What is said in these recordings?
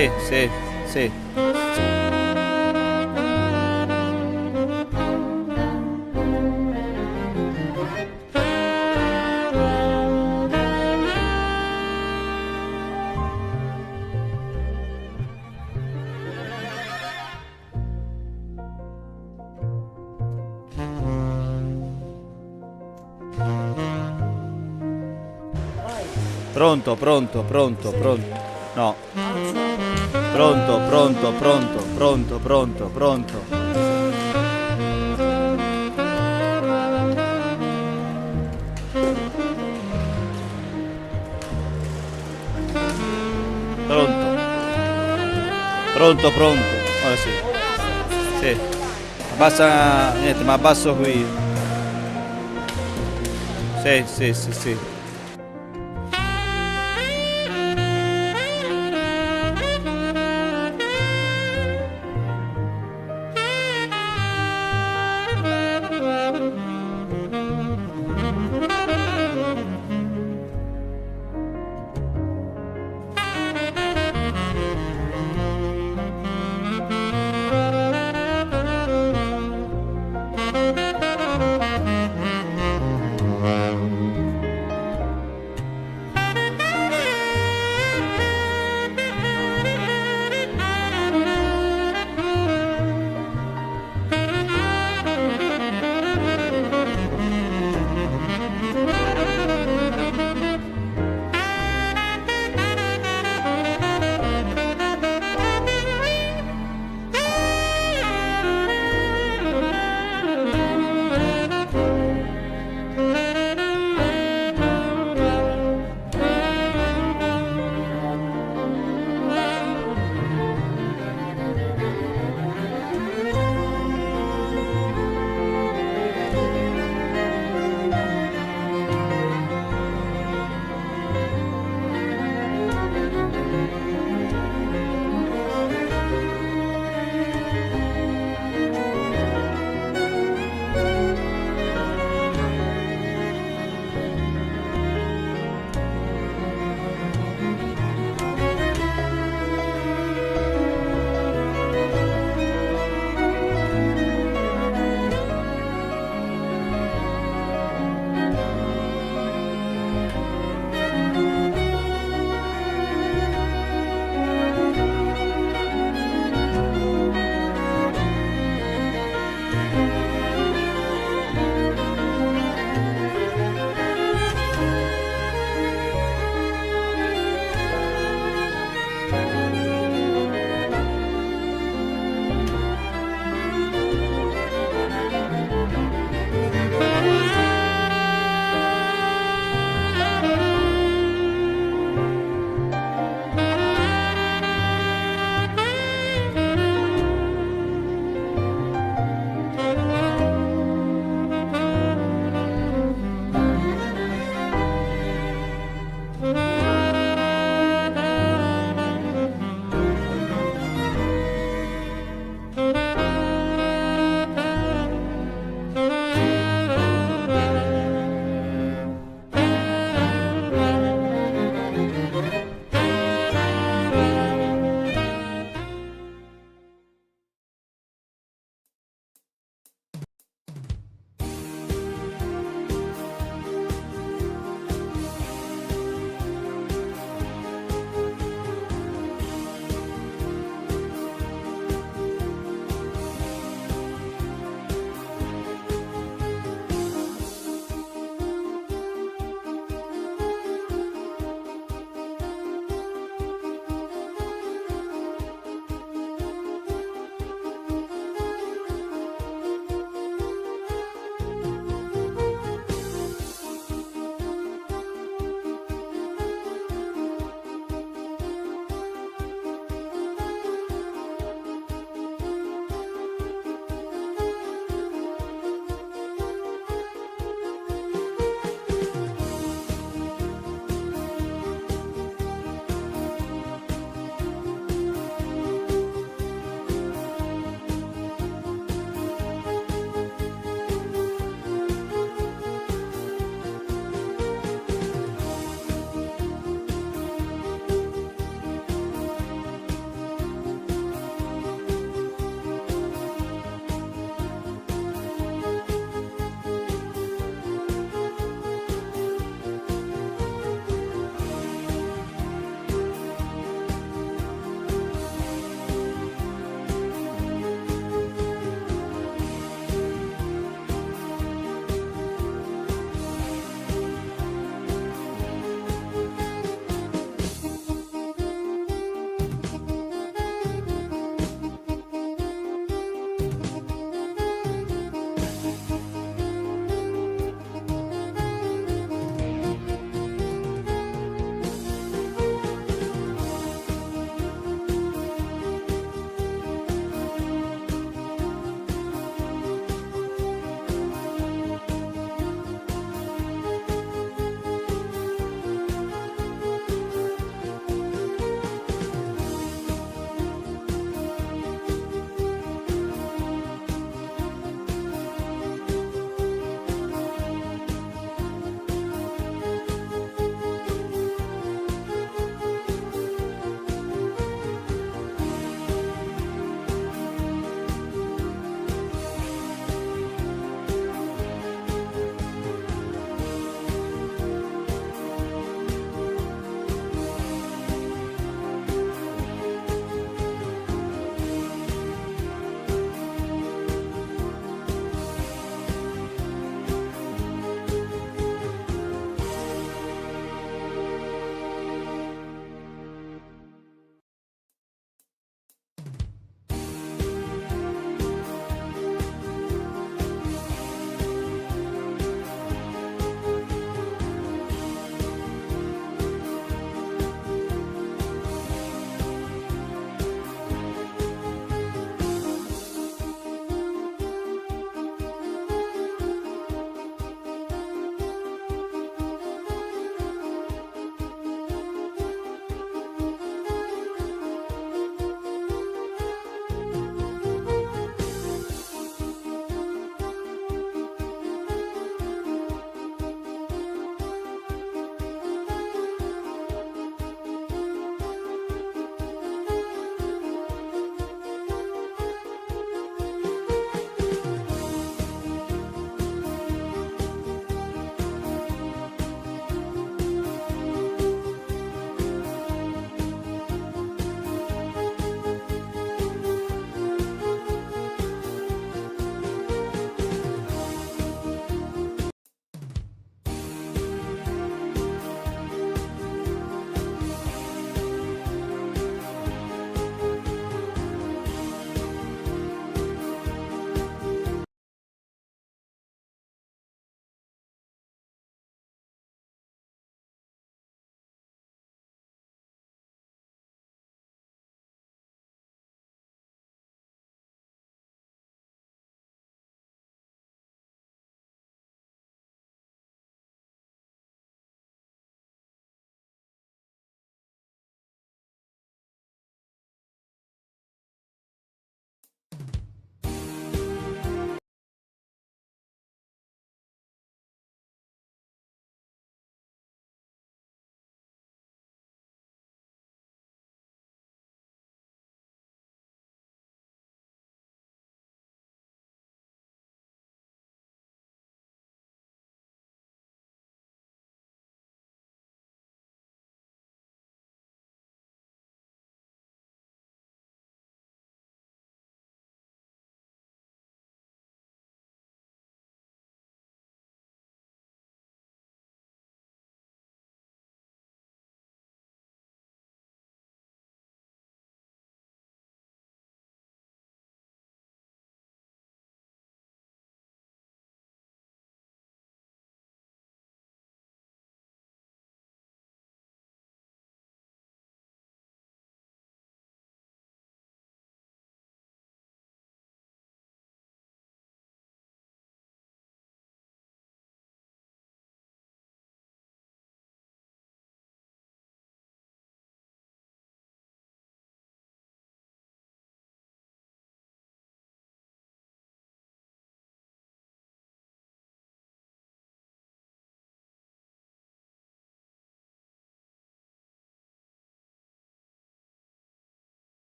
Sì, sì, sì. Pronto, pronto, pronto, pronto. No. Pronto, pronto, pronto, pronto, pronto, pronto. Pronto. Pronto, pronto. Ora sì. Sì. Abbassa, niente, ma abbasso qui. Sì, sì, sì, sì.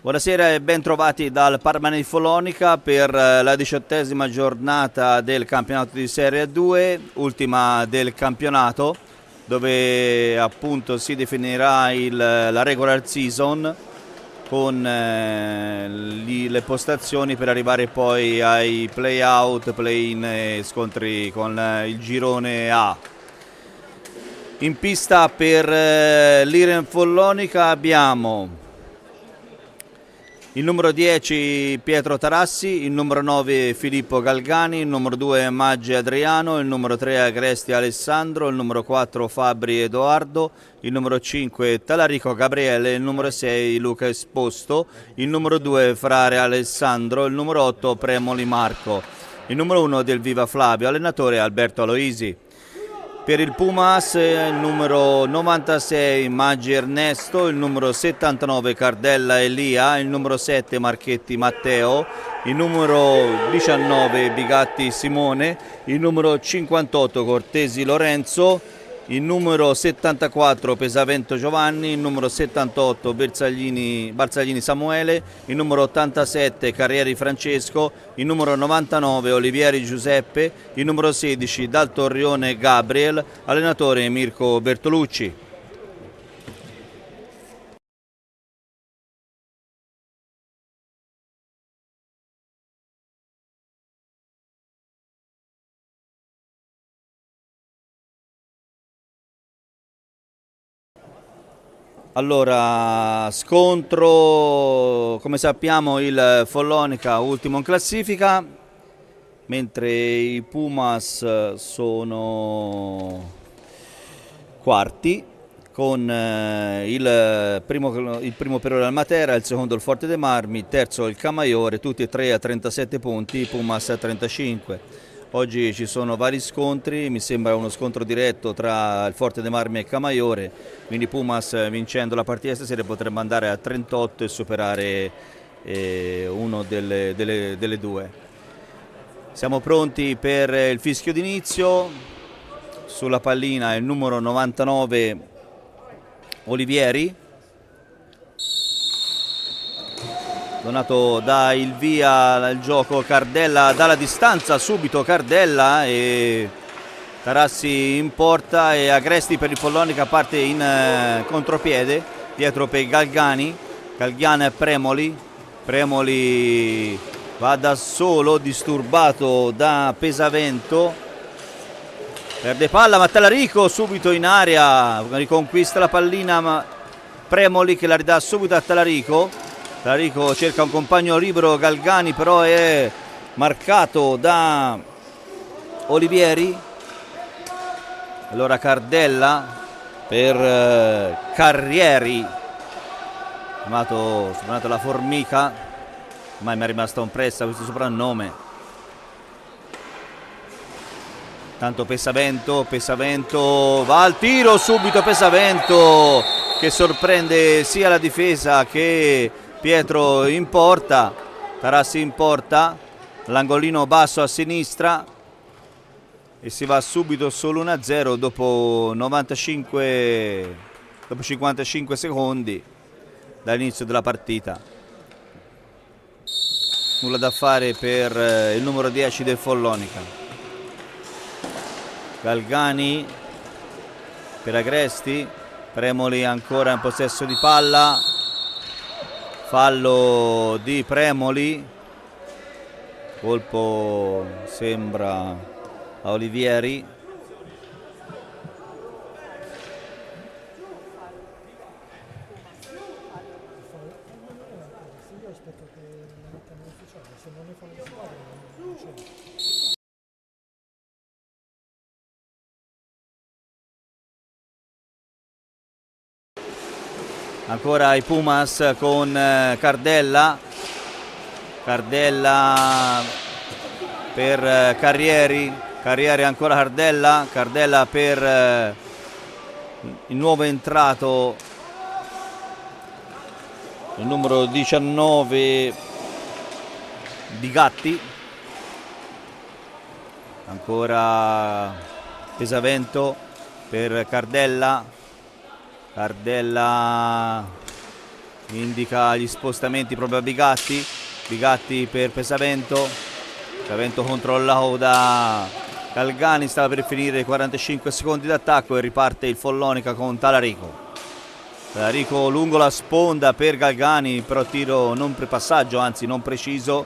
Buonasera e ben trovati dal Parma di Follonica per la 18ª giornata del campionato di Serie 2, ultima del campionato, dove appunto si definirà la regular season con le postazioni per arrivare poi ai play-out, play-in e scontri con il girone A. In pista per l'Iren Follonica abbiamo il numero 10 Pietro Tarassi, il numero 9 Filippo Galgani, il numero 2 Maggi Adriano, il numero 3 Agresti Alessandro, il numero 4 Fabri Edoardo, il numero 5 Talarico Gabriele, il numero 6 Luca Esposto, il numero 2 Frare Alessandro, il numero 8 Premoli Marco, il numero 1 del Viva Flavio, allenatore Alberto Aloisi. Per il Pumas il numero 96 Maggi Ernesto, il numero 79 Cardella Elia, il numero 7 Marchetti Matteo, il numero 19 Bigatti Simone, il numero 58 Cortesi Lorenzo, il numero 74 Pesavento Giovanni, il numero 78 Barzaglini Samuele, il numero 87 Carrieri Francesco, il numero 99 Olivieri Giuseppe, il numero 16 Dal Torrione Gabriel, allenatore Mirko Bertolucci. Allora, scontro, come sappiamo il Follonica ultimo in classifica, mentre i Pumas sono quarti con il primo Perone al Matera, il secondo il Forte dei Marmi, il terzo il Camaiore, tutti e tre a 37 punti, i Pumas a 35. Oggi ci sono vari scontri, mi sembra uno scontro diretto tra il Forte dei Marmi e il Camaiore, quindi Pumas vincendo la partita stasera potrebbe andare a 38 e superare uno delle due. Siamo pronti per il fischio d'inizio, sulla pallina il numero 99 Olivieri. Donato dà il via al gioco Cardella dalla distanza, subito Cardella e Tarassi in porta e Agresti per il Follonica parte in contropiede, dietro per Galgani, Galgani e Premoli va da solo, disturbato da Pesavento, perde palla ma Talarico subito in area, riconquista la pallina ma Premoli che la ridà subito a Talarico. Talarico cerca un compagno libero, Galgani però è marcato da Olivieri. Allora Cardella per Carrieri, chiamato la formica, ormai mi è rimasta impressa questo soprannome. Tanto Pesavento va al tiro subito, Pesavento che sorprende sia la difesa che Pietro in porta, Tarassi in porta, l'angolino basso a sinistra e si va subito solo 1-0 dopo 55 secondi dall'inizio della partita. Nulla da fare per il numero 10 del Follonica. Galgani per Agresti, Premoli ancora in possesso di palla. Fallo di Premoli, colpo sembra a Olivieri. Ancora i Pumas con Cardella per Carrieri ancora Cardella per il nuovo entrato, il numero 19 Bigatti. Ancora Pesavento per Cardella indica gli spostamenti proprio a Bigatti. Bigatti per Pesavento, Pesavento controllato da Galgani, stava per finire 45 secondi d'attacco e riparte il Follonica con Talarico. Talarico lungo la sponda per Galgani, però tiro non per passaggio, anzi non preciso,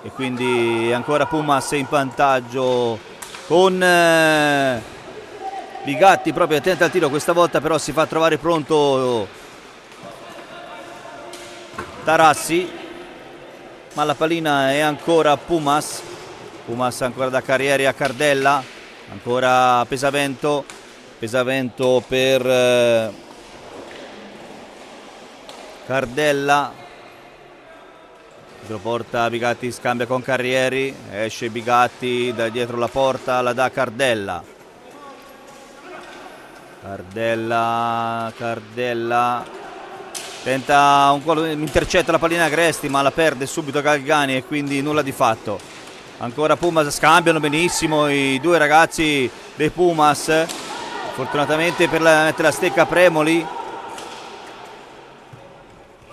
e quindi ancora Pumas in vantaggio con Bigatti proprio attento al tiro, questa volta però si fa trovare pronto Tarassi, ma la pallina è ancora Pumas. Pumas ancora da Carrieri a Cardella, ancora Pesavento, Pesavento per Cardella, lo porta Bigatti, scambia con Carrieri, esce Bigatti da dietro la porta, la dà Cardella. Cardella tenta un gol, intercetta la pallina Agresti, ma la perde subito Galgani e quindi nulla di fatto. Ancora Pumas, scambiano benissimo i due ragazzi dei Pumas, fortunatamente per mettere la stecca Premoli.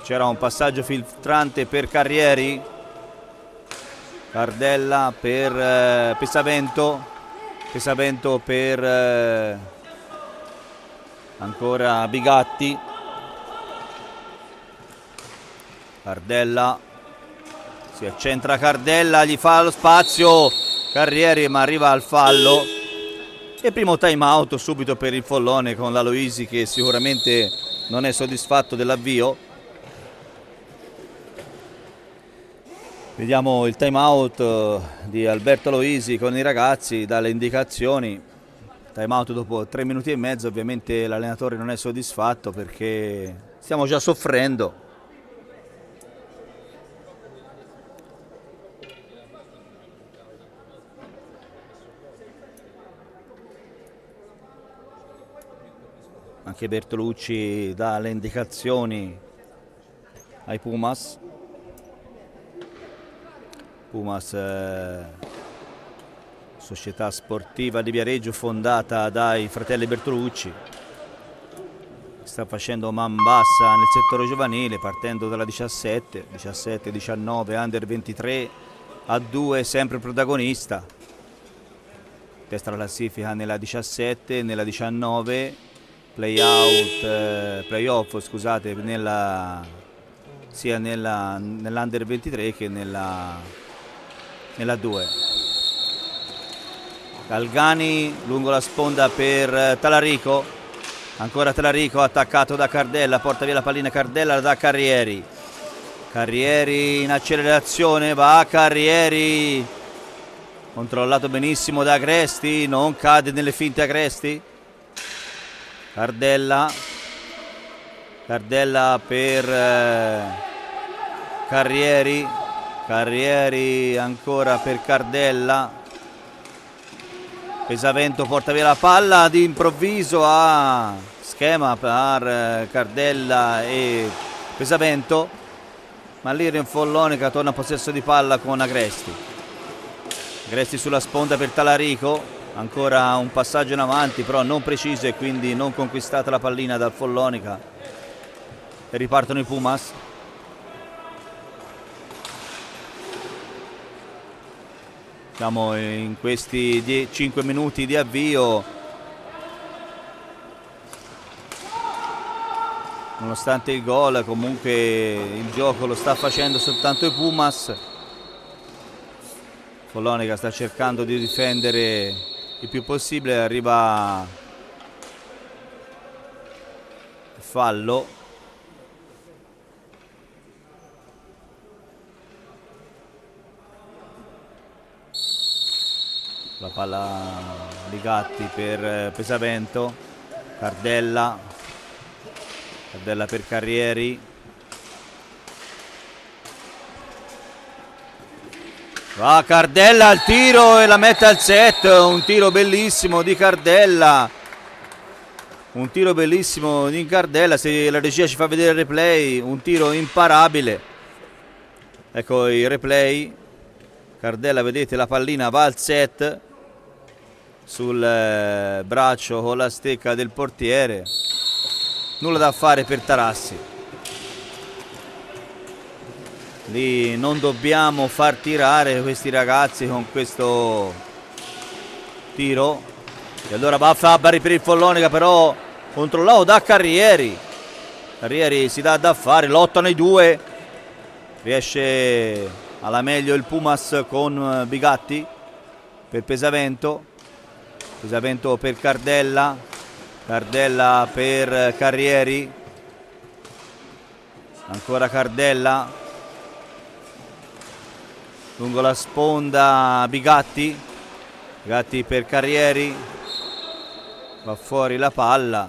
C'era un passaggio filtrante per Carrieri. Cardella per Pesavento, Pesavento per ancora Bigatti. Cardella, si accentra Cardella, gli fa lo spazio Carrieri ma arriva al fallo. E primo time out subito per il Follone con la Loisi che sicuramente non è soddisfatto dell'avvio. Vediamo il time out di Alberto Loisi con i ragazzi, dalle indicazioni. Time out dopo 3 minuti e mezzo, ovviamente l'allenatore non è soddisfatto perché stiamo già soffrendo. Anche Bertolucci dà le indicazioni ai Pumas. Pumas, società sportiva di Viareggio fondata dai fratelli Bertolucci, sta facendo man bassa nel settore giovanile partendo dalla 17, 19, under 23, A2 sempre protagonista, testa la classifica nella 17, nella 19, playoff scusate, sia nell'under 23 che nella 2. Galgani lungo la sponda per Talarico, ancora Talarico attaccato da Cardella, porta via la pallina Cardella, la dà Carrieri. Carrieri in accelerazione, va Carrieri, controllato benissimo da Agresti, non cade nelle finte Agresti. Cardella per Carrieri, Carrieri ancora per Cardella. Pesavento porta via la palla di improvviso a schema per Cardella e Pesavento, ma lì in Follonica torna a possesso di palla con Agresti. Agresti sulla sponda per Talarico, ancora un passaggio in avanti però non preciso e quindi non conquistata la pallina dal Follonica e ripartono i Pumas. Siamo in questi 5 minuti di avvio, nonostante il gol comunque il gioco lo sta facendo soltanto i Pumas. Follonica sta cercando di difendere il più possibile, arriva il fallo. La palla di Gatti per Pesavento, Cardella per Carrieri, va Cardella al tiro e la mette al set, un tiro bellissimo di Cardella, un tiro bellissimo di Cardella, se la regia ci fa vedere il replay, un tiro imparabile, ecco il replay, Cardella vedete la pallina va al set, sul braccio con la stecca del portiere, nulla da fare per Tarassi. Lì non dobbiamo far tirare questi ragazzi con questo tiro. E allora va Fabbri per il Follonica, però controllato da Carrieri. Carrieri si dà da fare, lottano i due. Riesce alla meglio il Pumas con Bigatti per Pesavento. Pesavento per Cardella. Cardella per Carrieri. Ancora Cardella. Lungo la sponda Bigatti. Bigatti per Carrieri. Va fuori la palla.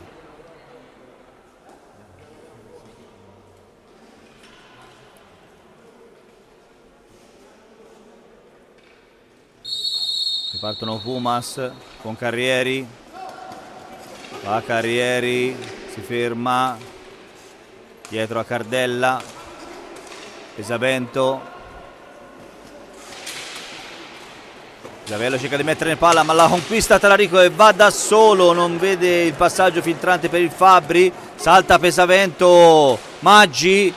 Ripartono Pumas con Carrieri. Va Carrieri, si ferma dietro a Cardella. Pesavento. Gavello cerca di mettere in palla, ma la conquista Talarico e va da solo, non vede il passaggio filtrante per il Fabbri. Salta Pesavento, Maggi.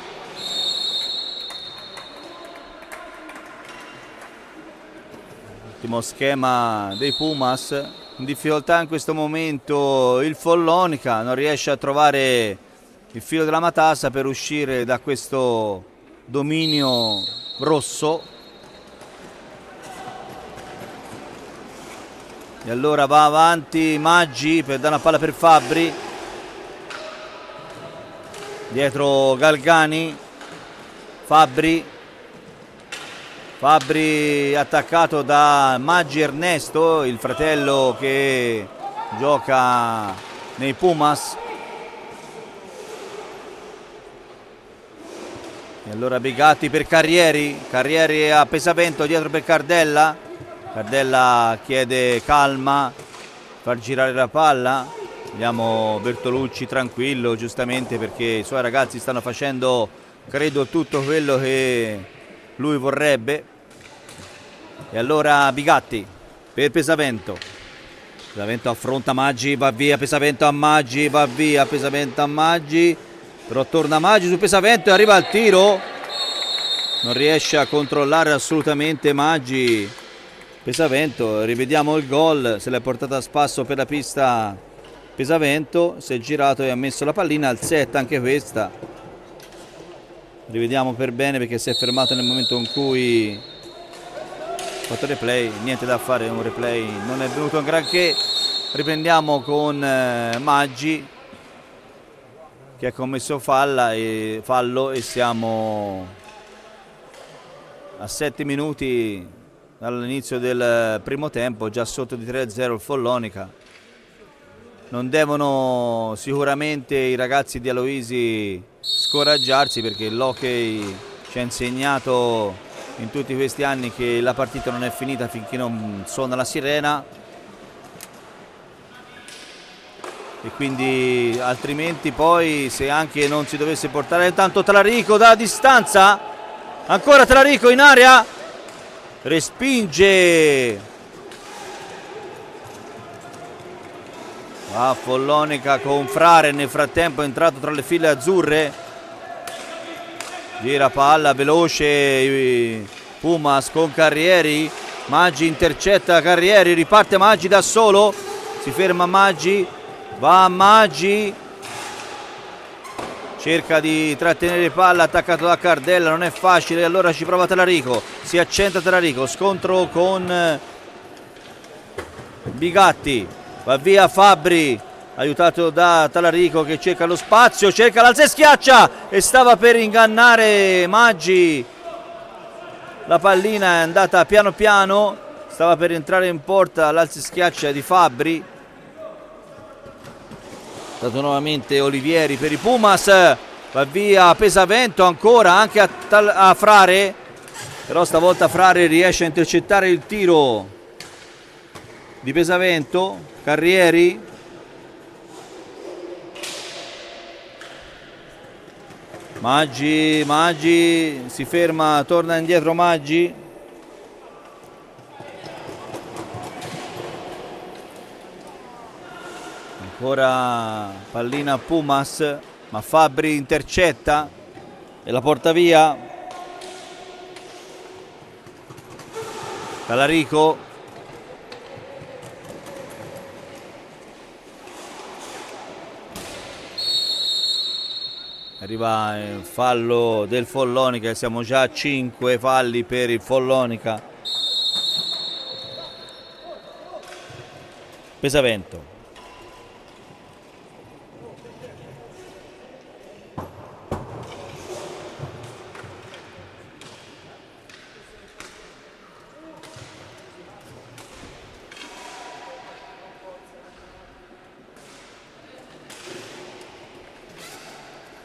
Ultimo schema dei Pumas. In difficoltà in questo momento il Follonica, non riesce a trovare il filo della matassa per uscire da questo dominio rosso. E allora va avanti Maggi per dare una palla per Fabbri. Dietro Galgani. Fabbri attaccato da Maggi Ernesto, il fratello che gioca nei Pumas. E allora Bigatti per Carrieri. Carrieri a Pesavento, dietro per Cardella. Cardella chiede calma, far girare la palla. Vediamo Bertolucci tranquillo, giustamente, perché i suoi ragazzi stanno facendo, credo, tutto quello che lui vorrebbe. E allora Bigatti per Pesavento. Pesavento affronta Maggi, va via Pesavento a Maggi, va via Pesavento a Maggi. Però torna Maggi su Pesavento e arriva al tiro. Non riesce a controllare assolutamente Maggi. Pesavento, rivediamo il gol, se l'è portata a spasso per la pista Pesavento, si è girato e ha messo la pallina al set anche questa. Rivediamo per bene perché si è fermato nel momento in cui ha fatto replay, niente da fare, un replay non è venuto un granché. Riprendiamo con Maggi che ha commesso fallo e siamo a 7 minuti dall'inizio del primo tempo, già sotto di 3-0 il Follonica. Non devono sicuramente i ragazzi di Aloisi scoraggiarsi, perché l'hockey ci ha insegnato in tutti questi anni che la partita non è finita finché non suona la sirena, e quindi altrimenti poi, se anche non si dovesse portare tanto, Talarico da distanza, ancora Talarico in area, respinge. Va Follonica con Frare, nel frattempo è entrato tra le file azzurre. Gira palla veloce Pumas con Carrieri. Maggi intercetta Carrieri, riparte Maggi da solo, si ferma Maggi, va Maggi, cerca di trattenere palla, attaccato da Cardella, non è facile, allora ci prova Talarico, si accenta Talarico, scontro con Bigatti, va via Fabbri, aiutato da Talarico che cerca lo spazio, cerca l'alza e schiaccia, e stava per ingannare Maggi, la pallina è andata piano piano, stava per entrare in porta l'alza e schiaccia di Fabbri. Stato nuovamente Olivieri per i Pumas, va via Pesavento ancora anche a Frare, però stavolta Frare riesce a intercettare il tiro di Pesavento. Carrieri, Maggi si ferma, torna indietro Maggi, ancora pallina a Pumas, ma Fabbri intercetta e la porta via. Talarico, arriva il fallo del Follonica, siamo già a 5 falli per il Follonica. Pesavento.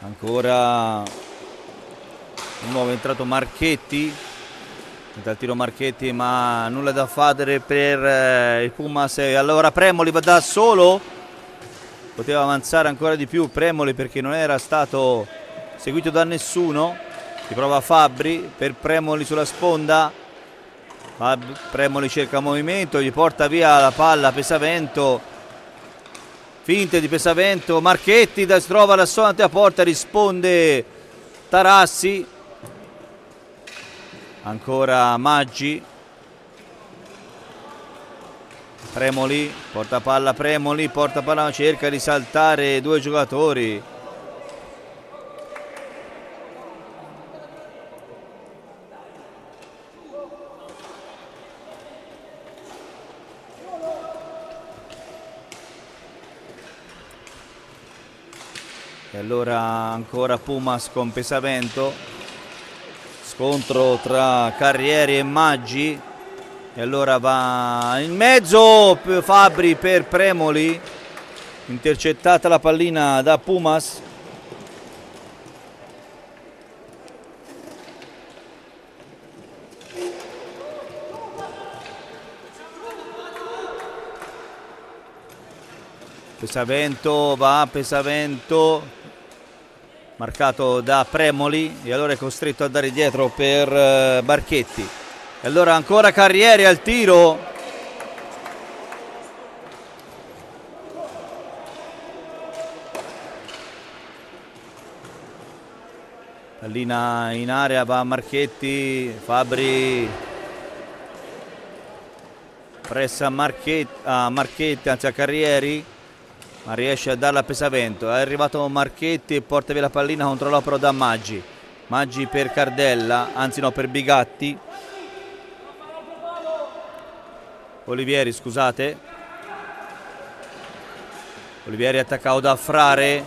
Ancora un nuovo entrato Marchetti, tenta il tiro Marchetti ma nulla da fare per il Pumas. Allora Premoli va da solo, poteva avanzare ancora di più Premoli perché non era stato seguito da nessuno. Si prova Fabbri per Premoli sulla sponda, Premoli cerca movimento, gli porta via la palla Pesavento. Finte di Pesavento, Marchetti si trova la sua a porta, risponde Tarassi, ancora Maggi, Premoli, porta palla, cerca di saltare due giocatori. E allora ancora Pumas con Pesavento, scontro tra Carrieri e Maggi, e allora va in mezzo Fabbri per Premoli, intercettata la pallina da Pumas. Pesavento va, Pesavento marcato da Premoli e allora è costretto a dare dietro per Marchetti. E allora ancora Carrieri al tiro, pallina in area, va Marchetti, Fabbri pressa Marchetti, anzi a Carrieri, ma riesce a darla a Pesavento. È arrivato Marchetti e porta via la pallina, controlla però da Maggi per Cardella, anzi no, per Bigatti, Olivieri, scusate, Olivieri attaccato da Frare,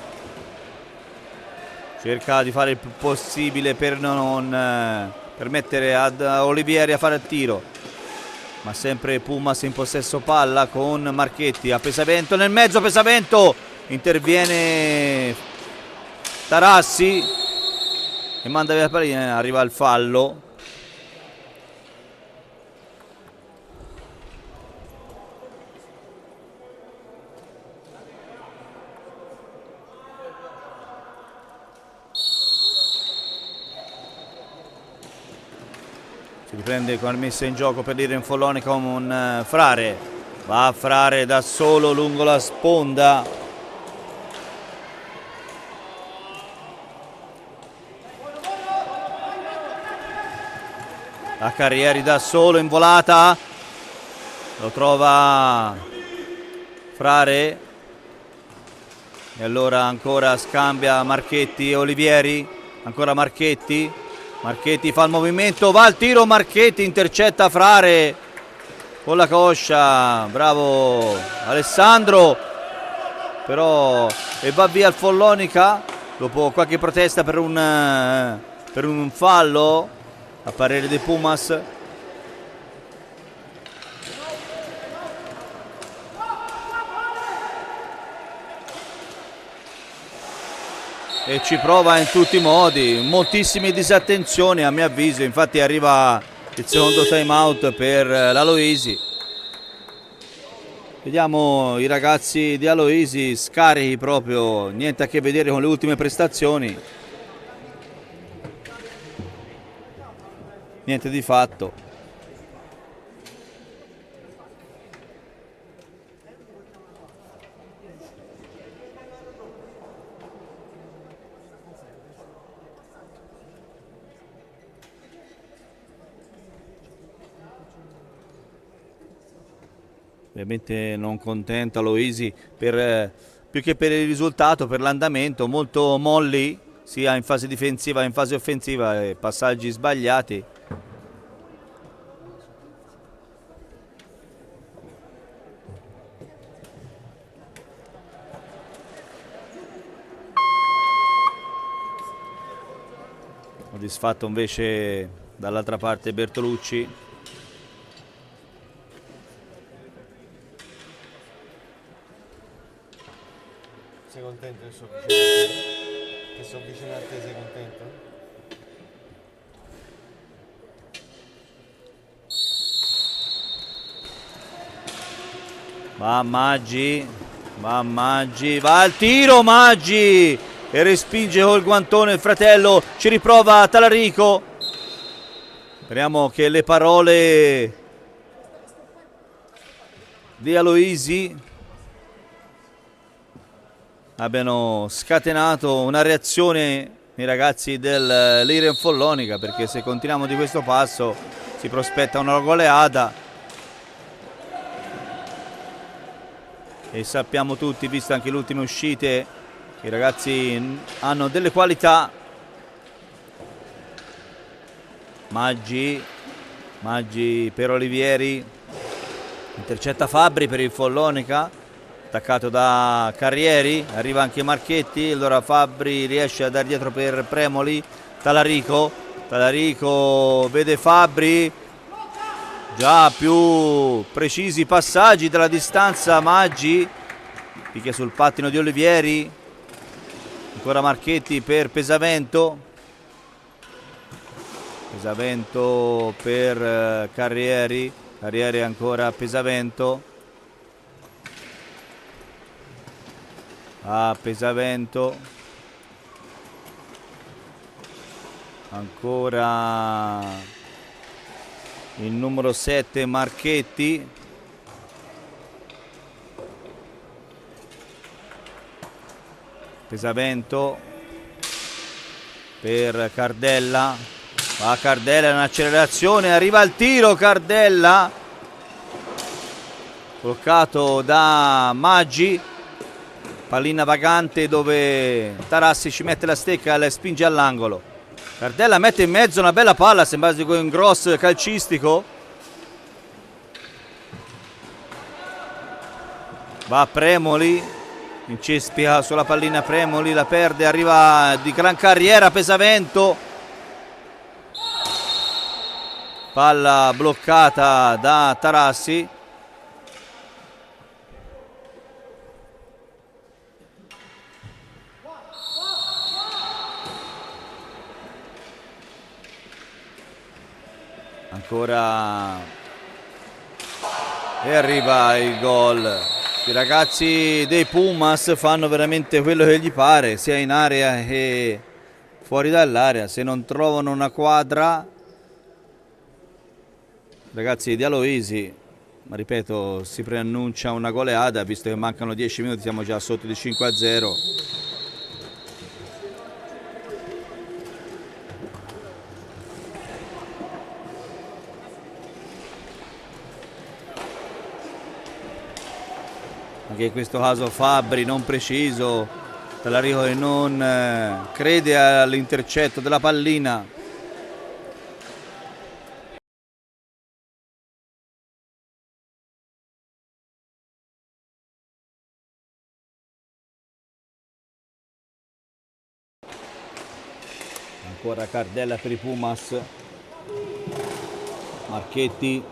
cerca di fare il più possibile per non permettere ad Olivieri a fare il tiro, ma sempre Pumas in possesso palla con Marchetti a Pesavento, nel mezzo Pesavento, interviene Tarassi e manda via la pallina, arriva il fallo. Si riprende con la messa in gioco per dire in Follonica con Frare, va Frare da solo lungo la sponda, la Carrieri da solo in volata, lo trova Frare e allora ancora scambia Marchetti e Olivieri, ancora Marchetti fa il movimento, va al tiro Marchetti, intercetta Frare con la coscia, bravo Alessandro, però e va via il Follonica dopo qualche protesta per un fallo a parere dei Pumas. E ci prova in tutti i modi, moltissime disattenzioni a mio avviso, infatti arriva il secondo time out per l'Aloisi. Vediamo i ragazzi di Aloisi scarichi proprio, niente a che vedere con le ultime prestazioni, niente di fatto. Ovviamente non contenta Aloisi più che per il risultato, per l'andamento, molto molli sia in fase difensiva che in fase offensiva e passaggi sbagliati. Soddisfatto invece dall'altra parte Bertolucci. Sei contento che sono vicino a te? Che sono vicino a te, sei contento? Maggi, va al tiro Maggi e respinge col guantone il fratello, ci riprova Talarico. Speriamo che le parole di Aloisi abbiano scatenato una reazione nei ragazzi del Lirian Follonica, perché se continuiamo di questo passo si prospetta una goleada e sappiamo tutti, visto anche le ultime uscite, che i ragazzi hanno delle qualità. Maggi per Olivieri, intercetta Fabbri per il Follonica, attaccato da Carrieri, arriva anche Marchetti, allora Fabbri riesce a dare dietro per Premoli, Talarico vede Fabbri, già più precisi passaggi dalla distanza, Maggi picchia sul pattino di Olivieri, ancora Marchetti per Pesavento per Carrieri ancora Pesavento. Pesavento ancora il numero 7 Marchetti, Pesavento per Cardella, va Cardella in accelerazione, arriva al tiro Cardella, bloccato da Maggi. Pallina vagante dove Tarassi ci mette la stecca e la spinge all'angolo. Cardella mette in mezzo una bella palla, sembra di un cross calcistico. Va Premoli, incespia sulla pallina Premoli, la perde, arriva di gran carriera Pesavento. Palla bloccata da Tarassi. Ancora e arriva il gol. I ragazzi dei Pumas fanno veramente quello che gli pare, sia in area che fuori dall'area. Se non trovano una quadra, ragazzi di Aloisi, ma ripeto, si preannuncia una goleada, visto che mancano 10 minuti, siamo già sotto di 5-0. Anche in questo caso Fabbri non preciso, Talarico che non crede all'intercetto della pallina. Ancora Cardella per i Pumas, Marchetti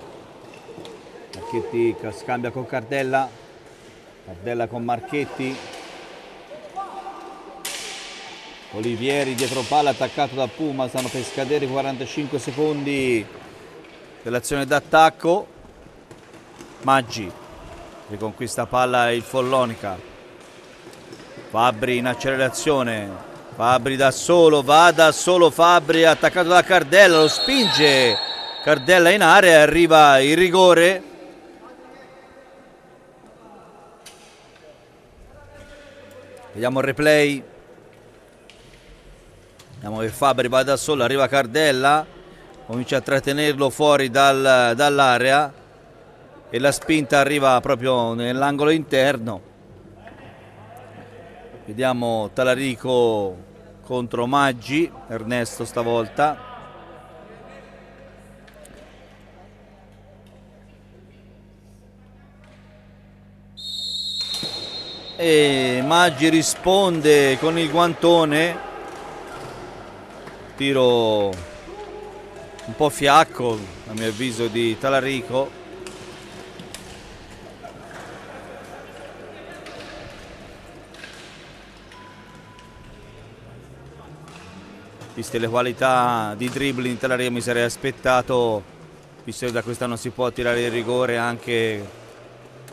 scambia con Cardella con Marchetti, Olivieri dietro palla, attaccato da Puma, stanno per scadere 45 secondi dell'azione d'attacco. Maggi riconquista palla il Follonica, Fabbri in accelerazione, Fabbri da solo, va da solo Fabbri, attaccato da Cardella, lo spinge Cardella in area e arriva il rigore. Vediamo il replay. Vediamo che Fabbri va da solo, arriva Cardella, comincia a trattenerlo fuori dall'area. e la spinta arriva proprio nell'angolo interno. Vediamo Talarico contro Maggi, Ernesto stavolta. E Maggi risponde con il guantone, tiro un po' fiacco a mio avviso di Talarico. Viste le qualità di dribbling di Talarico mi sarei aspettato, visto che da quest'anno si può tirare il rigore anche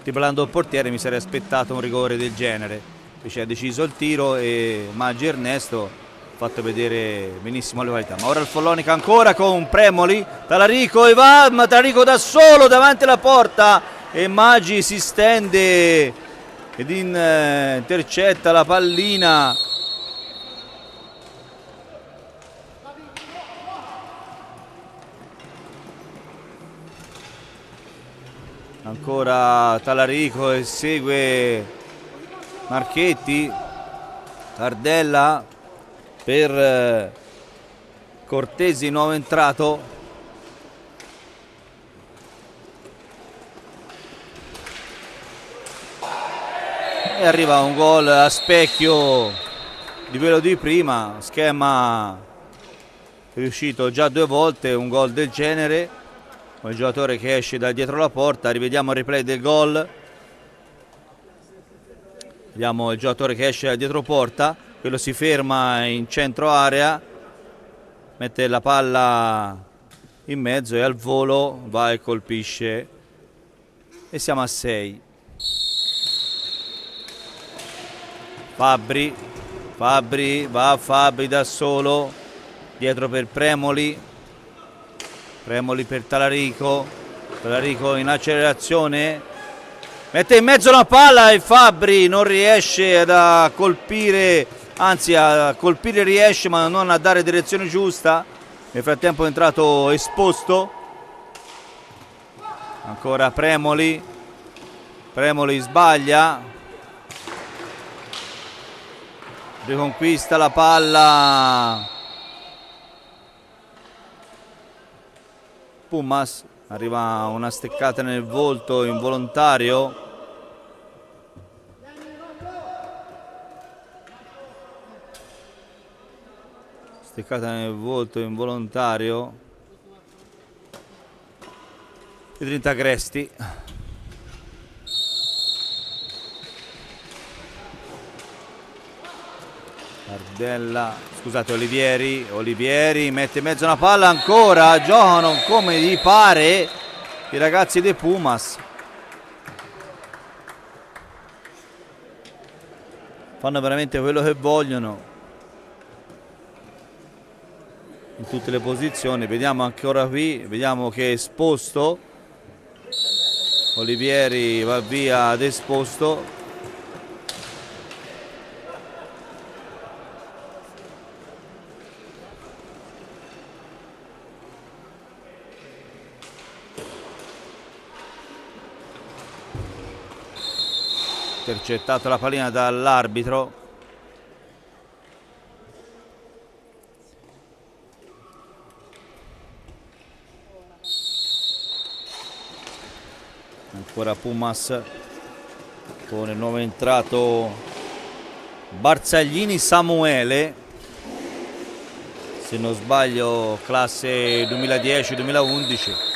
dribblando il portiere, mi sarei aspettato un rigore del genere. Invece ha deciso il tiro e Maggi Ernesto ha fatto vedere benissimo le qualità. Ma ora il Follonica ancora con Premoli, Talarico e va, ma Talarico da solo davanti alla porta e Maggi si stende ed intercetta la pallina. Ancora Talarico e segue Marchetti, Cardella per Cortesi, nuovo entrato. E arriva un gol a specchio di quello di prima, schema riuscito già 2 volte, un gol del genere. Il giocatore che esce da dietro la porta, rivediamo il replay del gol. Vediamo il giocatore che esce da dietro porta, quello si ferma in centro area, mette la palla in mezzo e al volo va e colpisce e siamo a 6. Fabbri va, Fabbri da solo, dietro per Premoli. Premoli per Talarico, Talarico in accelerazione, mette in mezzo la palla e Fabbri non riesce a colpire, anzi a colpire riesce ma non a dare direzione giusta. Nel frattempo è entrato Esposto, ancora Premoli, Premoli sbaglia, riconquista la palla Pumas, arriva una steccata nel volto involontario. Steccata nel volto involontario di 30 Agresti. Cardella, scusate, Olivieri mette in mezzo una palla, ancora giocano come gli pare i ragazzi dei Pumas, fanno veramente quello che vogliono in tutte le posizioni. Vediamo ancora qui, vediamo che è Esposto, Olivieri va via ad Esposto. Intercettato la pallina dall'arbitro. Ancora Pumas con il nuovo entrato Barzaglini Samuele, se non sbaglio classe 2010-2011.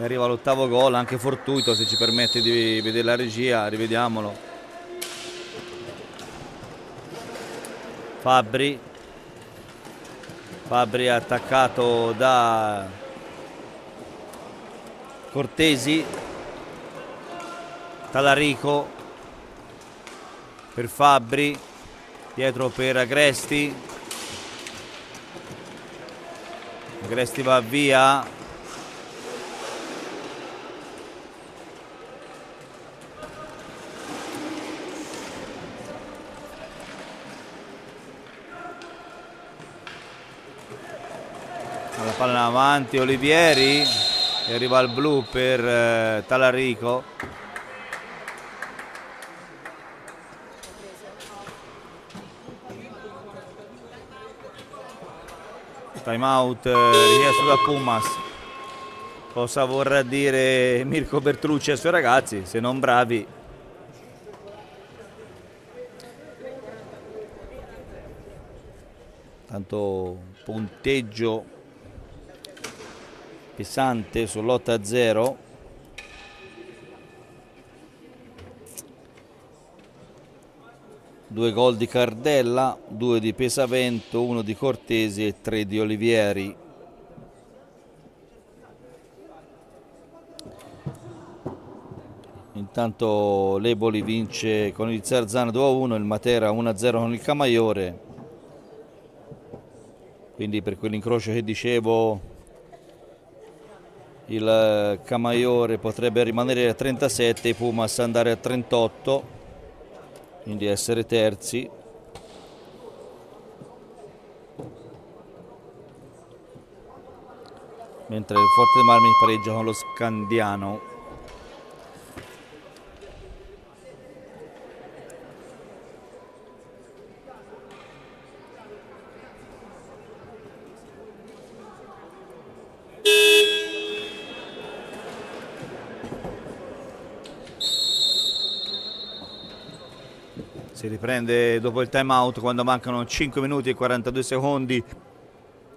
Arriva l'8º gol, anche fortuito se ci permette di vedere la regia, rivediamolo. Fabbri attaccato da Cortesi, Talarico per Fabbri, dietro per Agresti, Agresti va via. palla avanti Olivieri e arriva il blu per Talarico. Time out richiesto da Pumas. Cosa vorrà dire Mirko Bertolucci ai suoi ragazzi? Se non bravi, tanto punteggio pesante sull'8-0. Due gol di Cardella, 2 di Pesavento, 1 di Cortesi e 3 di Olivieri. Intanto l'Eboli vince con il Zerzano 2-1, il Matera 1-0 con il Camaiore. Quindi per quell'incrocio che dicevo, il Camaiore potrebbe rimanere a 37 e Pumas andare a 38, quindi essere terzi. Mentre il Forte dei Marmi pareggia con lo Scandiano. Si riprende dopo il time out quando mancano 5 minuti e 42 secondi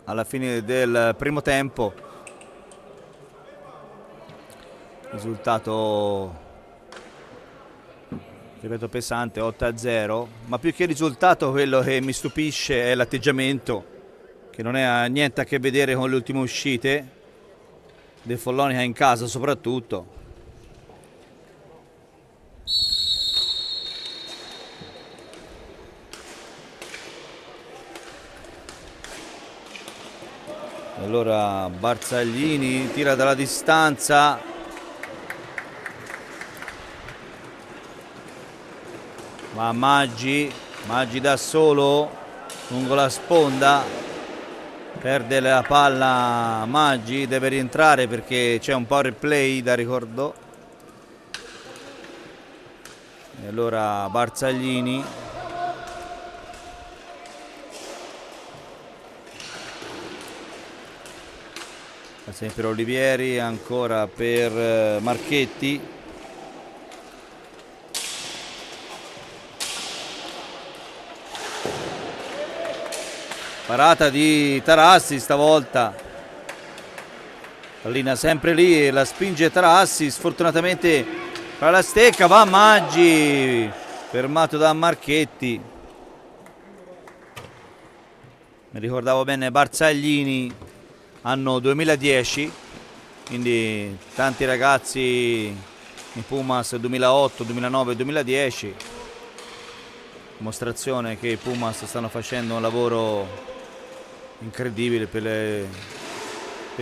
alla fine del primo tempo. Risultato, ripeto, pesante, 8-0, ma più che il risultato quello che mi stupisce è l'atteggiamento, che non ha niente a che vedere con le ultime uscite del Follonica in casa soprattutto. Allora Barzaglini tira dalla distanza, ma Maggi da solo lungo la sponda, perde la palla Maggi, deve rientrare perché c'è un power play da ricordo. E allora Barzaglini, sempre Olivieri, ancora per Marchetti. Parata di Tarassi stavolta. Pallina sempre lì, la spinge Tarassi, sfortunatamente fa la stecca, va Maggi, fermato da Marchetti. Mi ricordavo bene Barzaglini, anno 2010, quindi tanti ragazzi in Pumas 2008, 2009, 2010, dimostrazione che i Pumas stanno facendo un lavoro incredibile per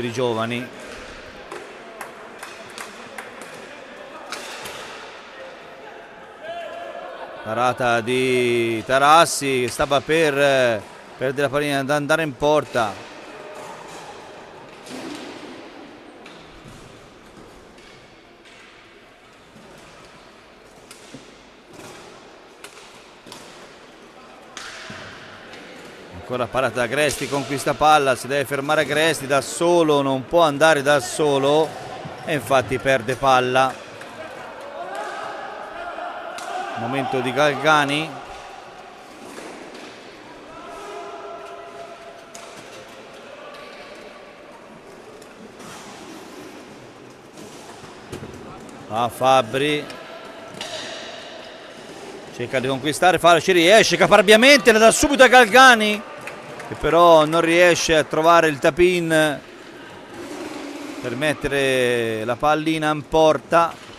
i giovani. Parata di Tarassi, stava per perdere la pallina ad andare in porta. Ancora parata da Gresti, conquista palla, si deve fermare Gresti da solo, non può andare da solo e infatti perde palla. Momento di Galgani. Fabbri cerca di conquistare, ci riesce caparbiamente, la dà subito a Galgani, che però non riesce a trovare il tap-in per mettere la pallina in porta.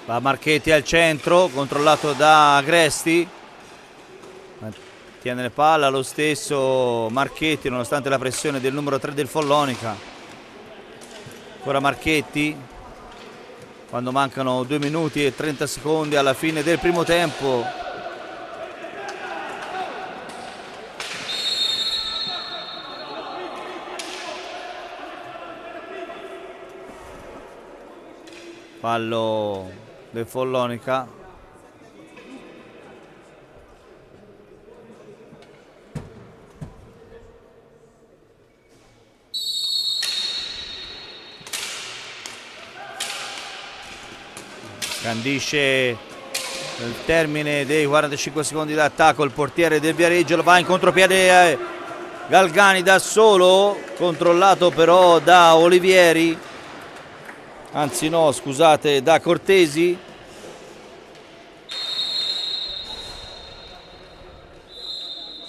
Va Marchetti al centro, controllato da Agresti. Tiene le palla lo stesso Marchetti nonostante la pressione del numero 3 del Follonica. Ancora Marchetti quando mancano 2 minuti e 30 secondi alla fine del primo tempo. Fallo del Follonica. Scandisce il termine dei 45 secondi d'attacco il portiere del Viareggio, lo va in contropiede Galgani da solo, controllato però da Olivieri, anzi no scusate, da Cortesi.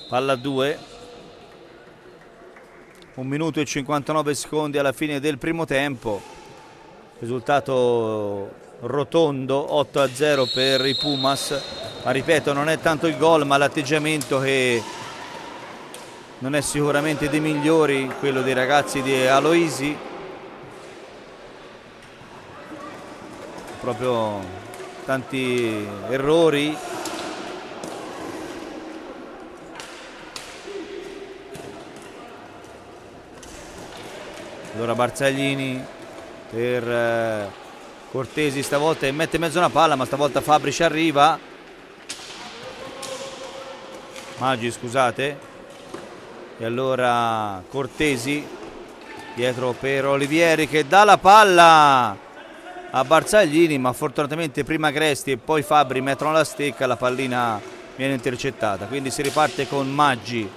Palla a 2, 1 minuto e 59 secondi alla fine del primo tempo, risultato rotondo 8-0 per i Pumas, ma ripeto non è tanto il gol ma l'atteggiamento che non è sicuramente dei migliori, quello dei ragazzi di Aloisi, proprio tanti errori. Allora Barzaglini per Cortesi stavolta e mette in mezzo una palla, ma stavolta Fabri ci arriva. Maggi scusate. E allora Cortesi dietro per Olivieri che dà la palla a Barzaglini, ma fortunatamente prima Agresti e poi Fabri mettono la stecca, la pallina viene intercettata, quindi si riparte con Maggi.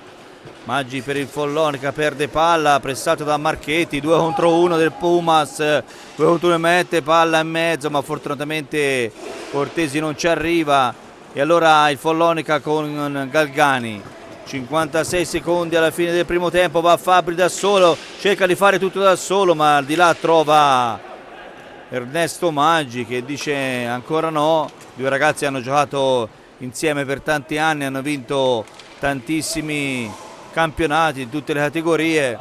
Maggi per il Follonica, perde palla, pressato da Marchetti, 2 contro 1 del Pumas, 2 contro 1 mette palla in mezzo, ma fortunatamente Cortesi non ci arriva. E allora il Follonica con Galgani, 56 secondi alla fine del primo tempo, va Fabri da solo, cerca di fare tutto da solo, ma di là trova Ernesto Maggi che dice ancora no. Due ragazzi hanno giocato insieme per tanti anni, hanno vinto tantissimi campionati in tutte le categorie.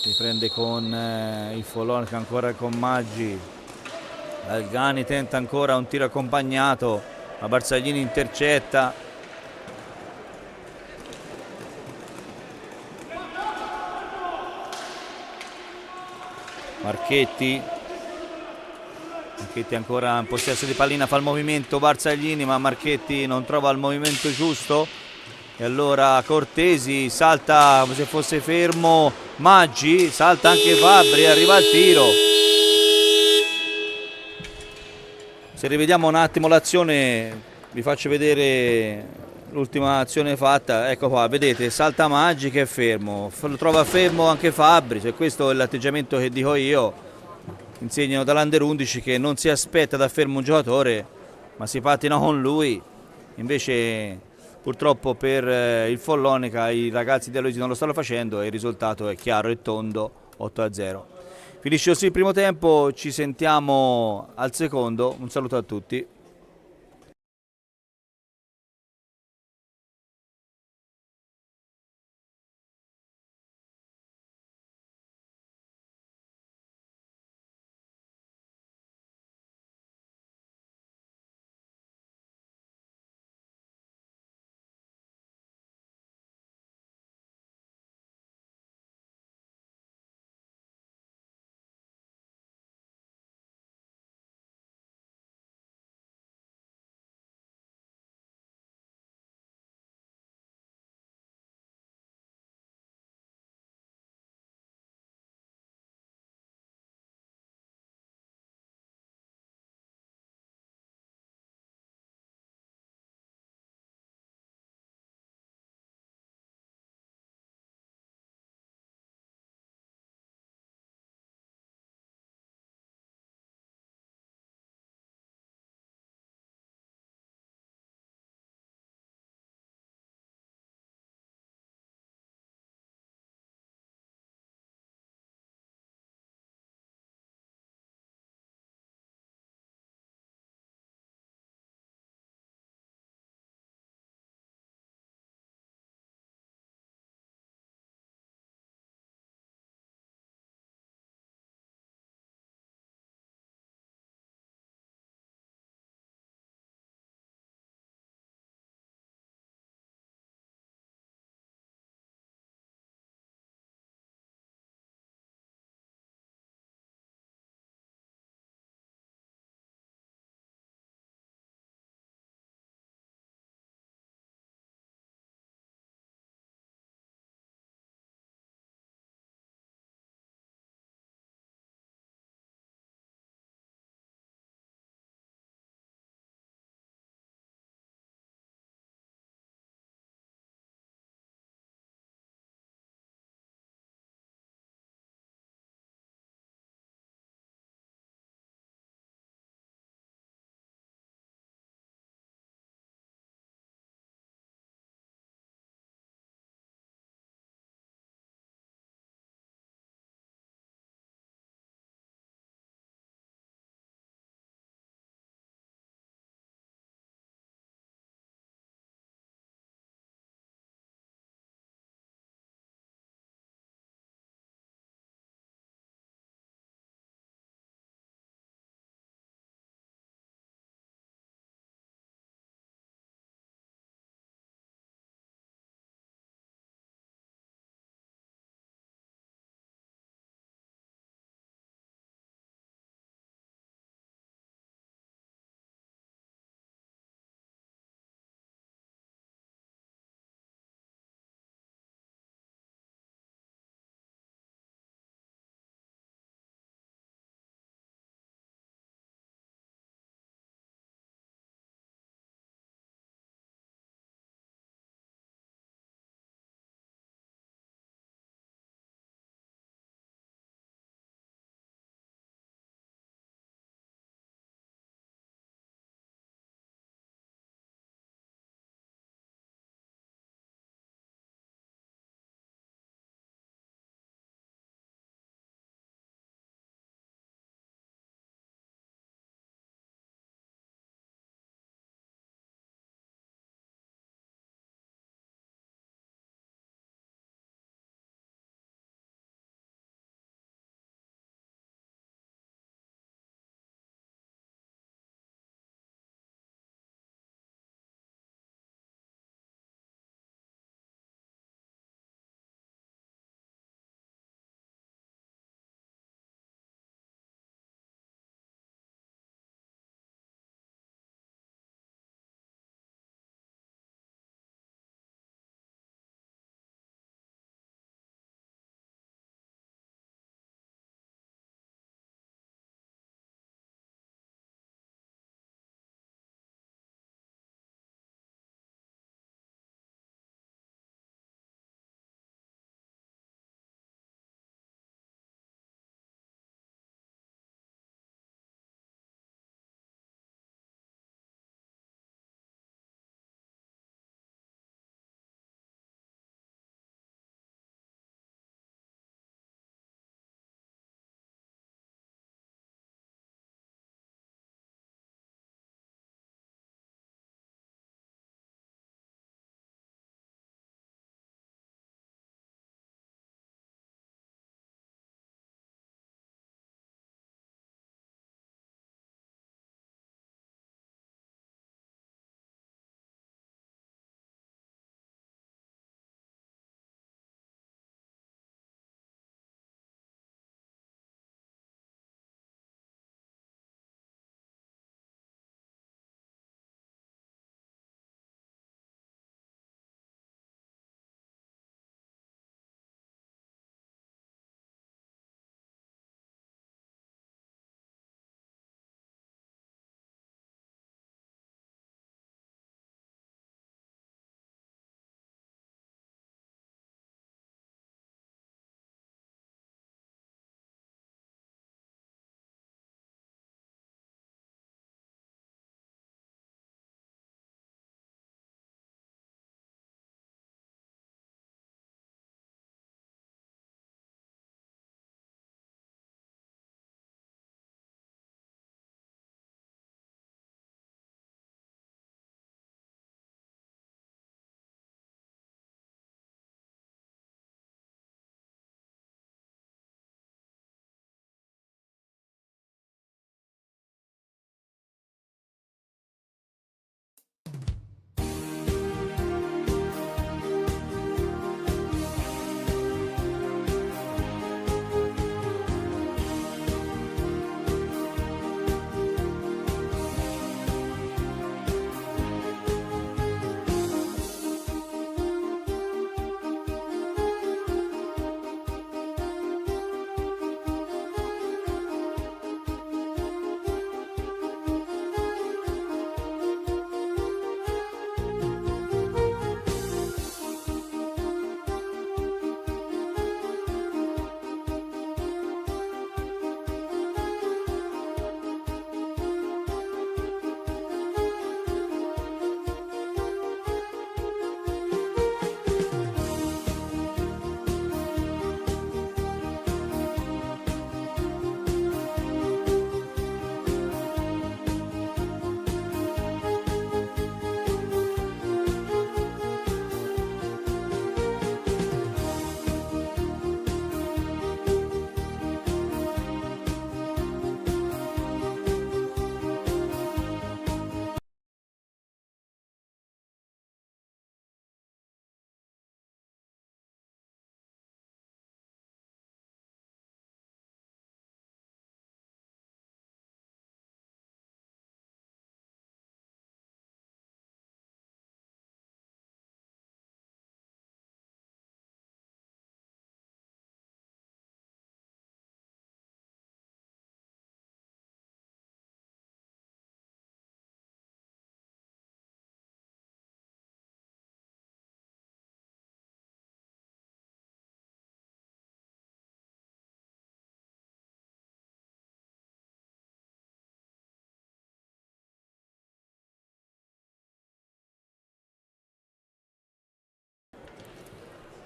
Si prende con il Follonica ancora con Maggi. Galgani tenta ancora un tiro accompagnato, ma Barzaglini intercetta. Marchetti ancora in possesso di pallina, fa il movimento Barzaglini, ma Marchetti non trova il movimento giusto. E allora Cortesi salta come se fosse fermo Maggi, salta anche Fabri, arriva al tiro. Se rivediamo un attimo l'azione vi faccio vedere l'ultima azione fatta. Ecco qua, vedete, salta Maggi che è fermo, lo trova fermo anche Fabri, cioè questo è l'atteggiamento che dico io, insegnano dall'Under 11 che non si aspetta da fermo un giocatore ma si patina con lui. Invece purtroppo per il Follonica i ragazzi di Aloisi non lo stanno facendo e il risultato è chiaro e tondo, 8-0. Finisce così il primo tempo, ci sentiamo al secondo, un saluto a tutti.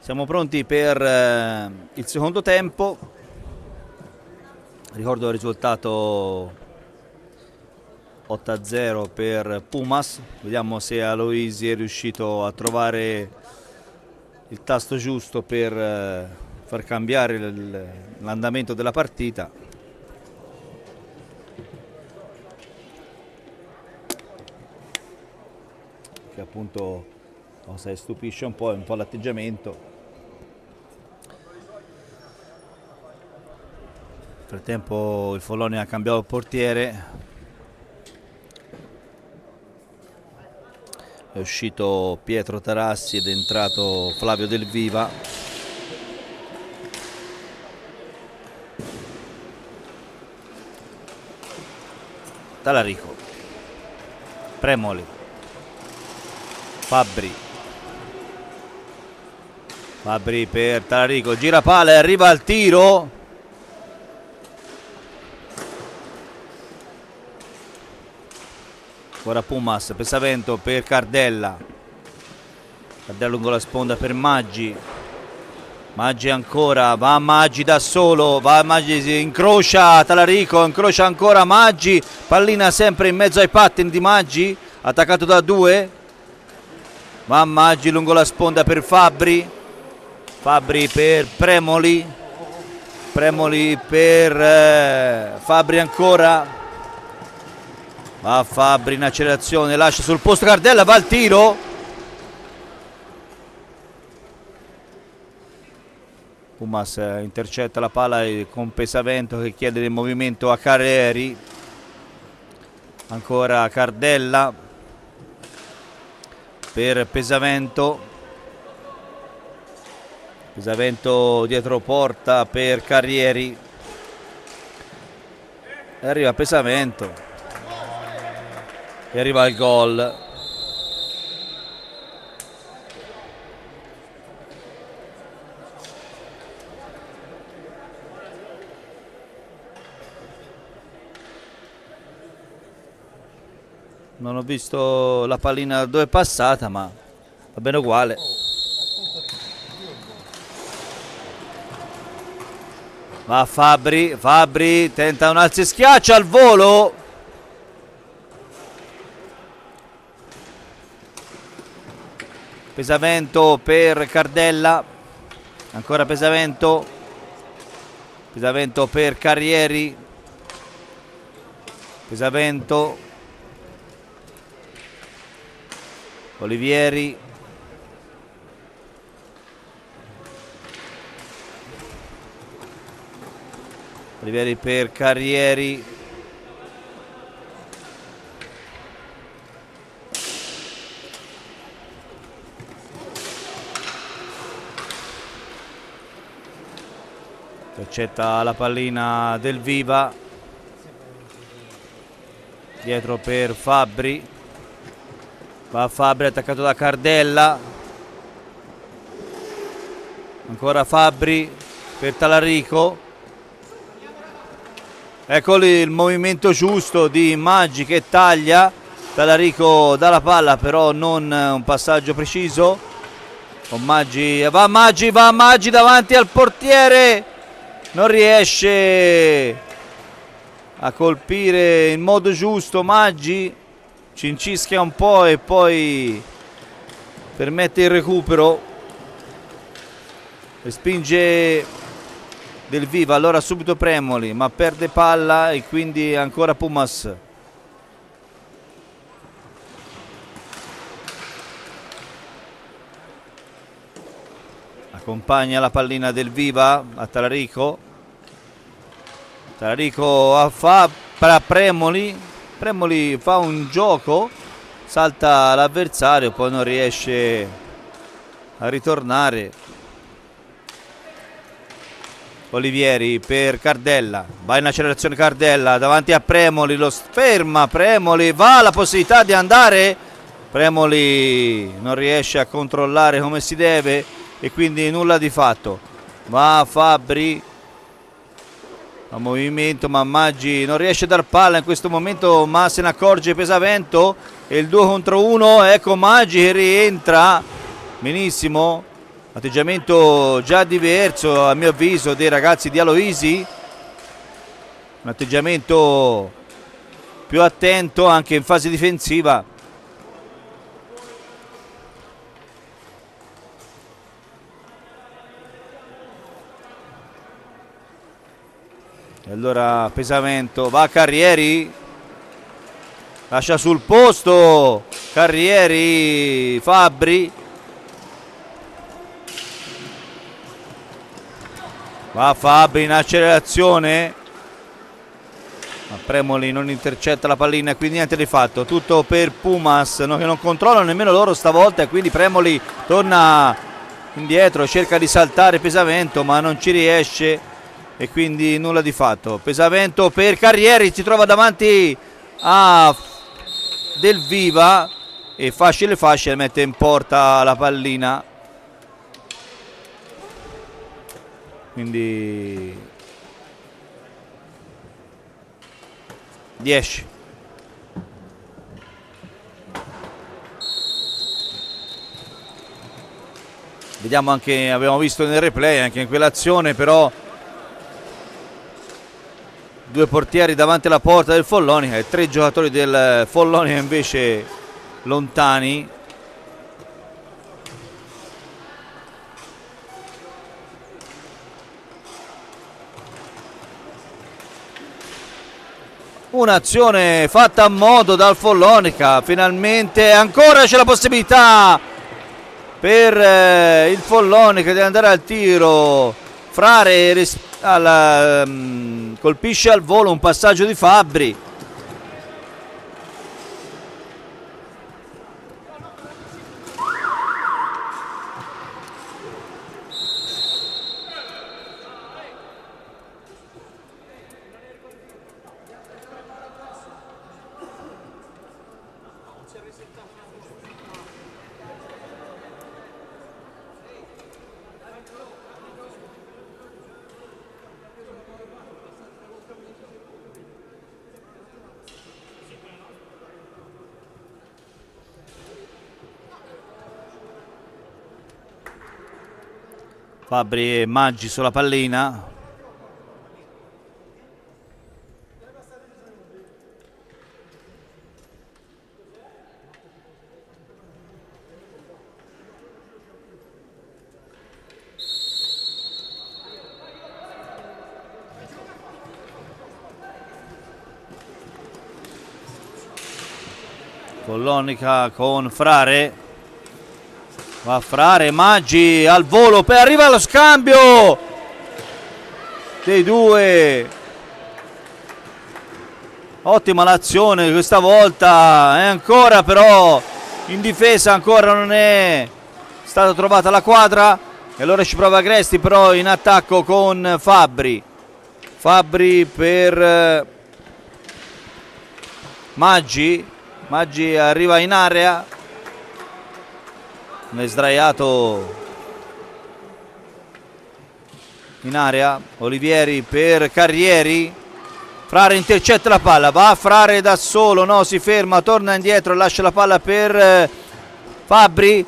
Siamo pronti per il secondo tempo. Ricordo il risultato 8-0 per Pumas. Vediamo se Aloisi è riuscito a trovare il tasto giusto per far cambiare l'andamento della partita. Che appunto stupisce un po' l'atteggiamento. Nel frattempo il Follonia ha cambiato il portiere, è uscito Pietro Tarassi ed è entrato Flavio Del Viva. Talarico, Premoli, Fabbri per Talarico, gira palla e arriva al tiro. Ora Pumas, Pesavento per Cardella lungo la sponda per Maggi ancora, va Maggi da solo, Maggi incrocia Talarico, incrocia ancora Maggi, pallina sempre in mezzo ai pattini di Maggi, attaccato da due, va Maggi lungo la sponda per Fabbri per Premoli per Fabbri ancora. Va Fabbri in accelerazione, lascia sul posto Cardella, va al tiro. Pumas intercetta la palla con Pesavento che chiede il movimento a Carrieri. Ancora Cardella per Pesavento. Pesavento dietro porta per Carrieri. E arriva Pesavento. E arriva il gol. Non ho visto la pallina dove è passata, ma va bene uguale. Va Fabbri tenta un alzo e schiaccia al volo. Pesavento per Cardella, ancora Pesavento per Carrieri, Pesavento, Olivieri, per Carrieri, accetta la pallina Del Viva, dietro per Fabbri, va Fabbri attaccato da Cardella, ancora Fabbri per Talarico, eccoli il movimento giusto di Maggi che taglia, Talarico dà la palla però non un passaggio preciso, con Maggi, va Maggi davanti al portiere, non riesce a colpire in modo giusto Maggi, cincischia un po' e poi permette il recupero, respinge Del Viva, allora subito Premoli ma perde palla e quindi ancora Pumas. Accompagna la pallina Del Viva a Talarico fa Premoli fa un gioco, salta l'avversario, poi non riesce a ritornare. Olivieri per Cardella, va in accelerazione Cardella davanti a Premoli, lo ferma Premoli, va la possibilità di andare, Premoli non riesce a controllare come si deve e quindi nulla di fatto. Va Fabbri a movimento, ma Maggi non riesce a dar palla in questo momento, ma se ne accorge Pesavento e il 2 contro 1, ecco Maggi che rientra benissimo, Atteggiamento già diverso a mio avviso dei ragazzi di Aloisi, un atteggiamento più attento anche in fase difensiva. E allora pesamento, va Carrieri, lascia sul posto Carrieri, Fabbri, va Fabbri in accelerazione, ma Premoli non intercetta la pallina e quindi niente di fatto, tutto per Pumas che non controllano nemmeno loro stavolta, e quindi Premoli torna indietro, cerca di saltare pesamento ma non ci riesce e quindi nulla di fatto. Pesamento per Carrieri, si trova davanti a Del Viva e facile mette in porta la pallina, quindi 10. Vediamo anche, abbiamo visto nel replay anche in quell'azione, però due portieri davanti alla porta del Follonica e 3 giocatori del Follonica invece lontani. Un'azione fatta a modo dal Follonica, finalmente ancora c'è la possibilità per il Follonica di andare al tiro. Frare colpisce al volo un passaggio di Fabbri. Fabbri e Maggi sulla pallina. Follonica con Frare. Va Frare, Maggi al volo, poi arriva lo scambio dei due. Ottima l'azione questa volta, e ancora però in difesa ancora non è stata trovata la quadra, e allora ci prova Agresti però in attacco con Fabbri. Fabbri per Maggi. Maggi arriva in area, è sdraiato in area. Olivieri per Carrieri. Frare intercetta la palla, va Frare da solo, no, si ferma, torna indietro, lascia la palla per Fabbri.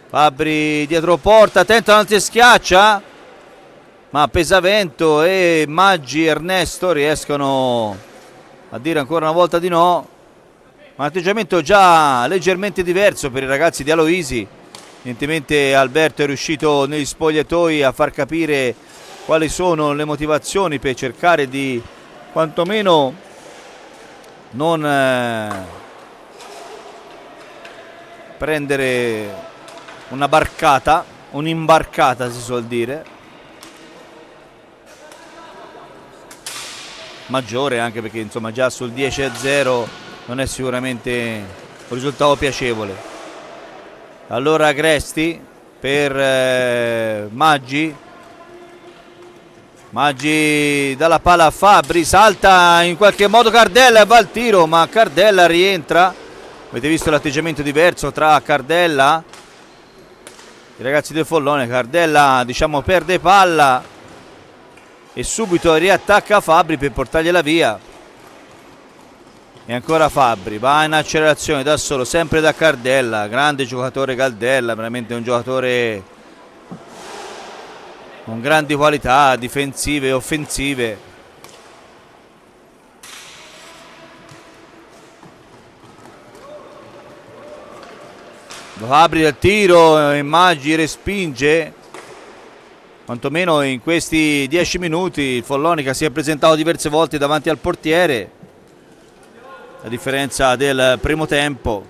Fabbri dietro porta, tenta un antischiaccia, ma Pesavento e Maggi Ernesto riescono a dire ancora una volta di no. Un atteggiamento già leggermente diverso per i ragazzi di Aloisi. Evidentemente Alberto è riuscito negli spogliatoi a far capire quali sono le motivazioni per cercare di quantomeno non prendere una barcata, un'imbarcata si suol dire, maggiore, anche perché insomma già sul 10-0 non è sicuramente un risultato piacevole. Allora Agresti per Maggi. Maggi dà la palla a Fabbri, salta in qualche modo Cardella e va al tiro, ma Cardella rientra. Avete visto l'atteggiamento diverso tra Cardella, i ragazzi del Follonica. Cardella diciamo perde palla e subito riattacca Fabbri per portargliela via. E ancora Fabbri, va in accelerazione da solo, sempre da Cardella, grande giocatore Cardella, veramente un giocatore con grandi qualità difensive e offensive. Fabbri del tiro, Maggi respinge. Quantomeno in questi 10 minuti il Follonica si è presentato diverse volte davanti al portiere, a differenza del primo tempo,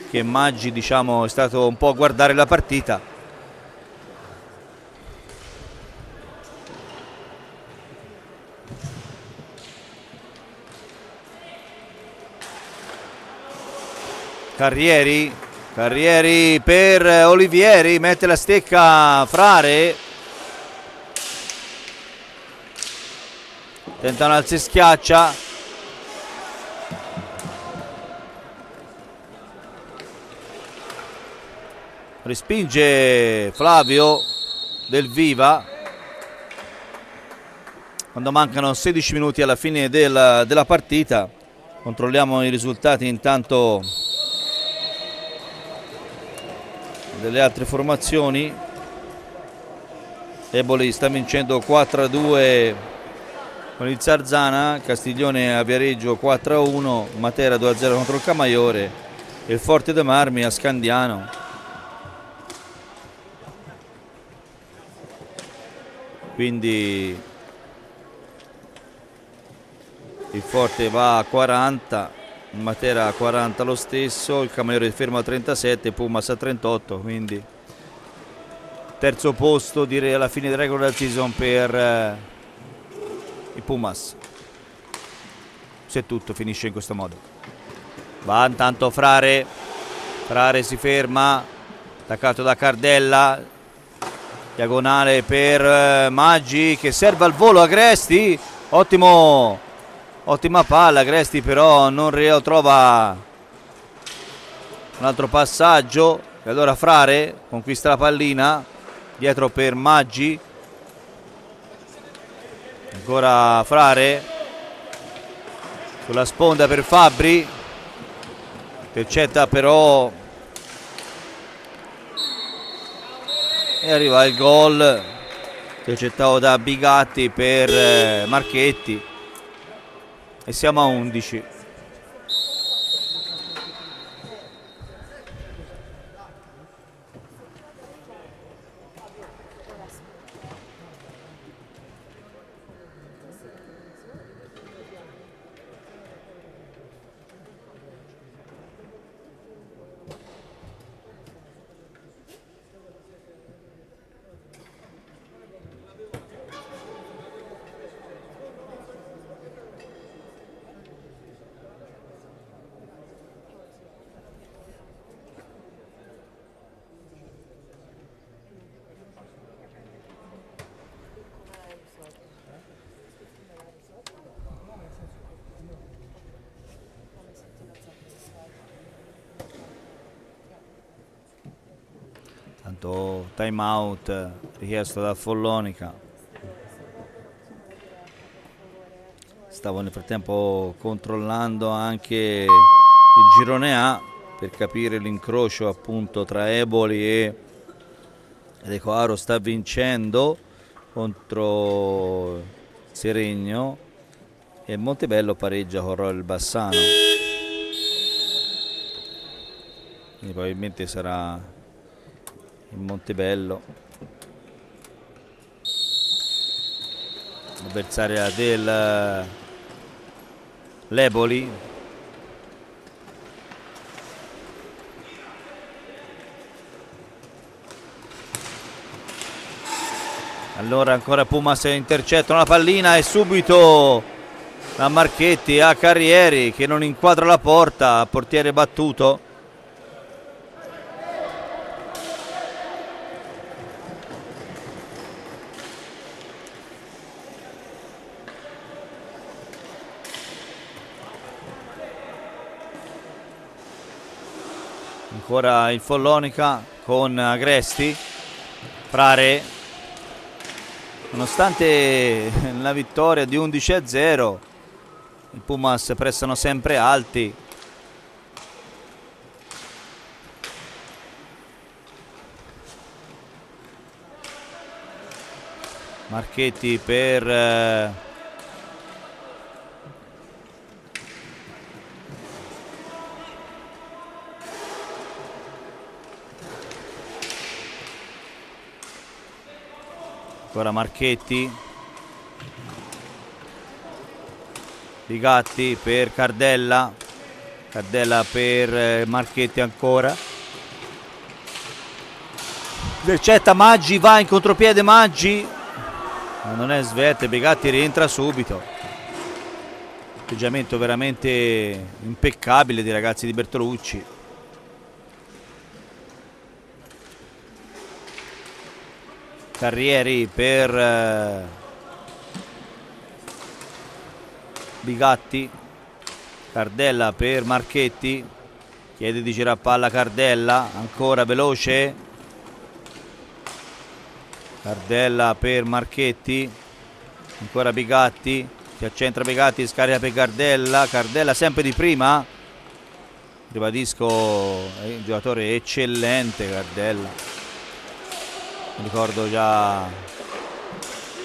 che Maggi, diciamo, è stato un po' a guardare la partita. Carrieri per Olivieri, mette la stecca Frare, tenta un alzo e schiaccia. Respinge Flavio del Viva quando mancano 16 minuti alla fine della partita. Controlliamo i risultati intanto delle altre formazioni. Eboli sta vincendo 4-2 con il Zarzana, Castiglione a Viareggio 4-1, Matera 2-0 contro il Camaiore e il Forte dei Marmi a Scandiano. Quindi il Forte va a 40, Matera a 40 lo stesso, il Camaiore ferma a 37, Pumas a 38, quindi terzo posto direi alla fine del regular season per i Pumas. Se tutto finisce in questo modo. Va intanto Frare si ferma, attaccato da Cardella, diagonale per Maggi che serve al volo Agresti, ottima palla, Agresti però non trova un altro passaggio e allora Frare conquista la pallina dietro per Maggi, ancora Frare sulla sponda per Fabbri, intercetta però e arriva il gol intercettato da Bigatti per Marchetti e siamo a 11. Tanto time out richiesto da Follonica. Stavo nel frattempo controllando anche il girone A per capire l'incrocio appunto tra Eboli e Recoaro. Sta vincendo contro Seregno e Montebello pareggia con Royal Bassano, quindi probabilmente sarà in Montebello avversaria del l'Eboli. Allora ancora Pumas intercettano la pallina e subito da Marchetti a Carrieri che non inquadra la porta, portiere battuto. Ancora il Follonica con Agresti, Frare, nonostante la vittoria di 11-0 i Pumas prestano sempre alti. Marchetti per ancora Marchetti, Bigatti per Cardella, Cardella per Marchetti ancora, intercetta Maggi, va in contropiede Maggi, ma non è svelto, Bigatti rientra subito. Atteggiamento veramente impeccabile dei ragazzi di Bertolucci. Carrieri per Bigatti, Cardella per Marchetti, chiede di girare palla Cardella, ancora veloce, Cardella per Marchetti, ancora Bigatti, si accentra Bigatti, scarica per Cardella, Cardella sempre di prima, ribadisco, è un giocatore eccellente Cardella, mi ricordo già,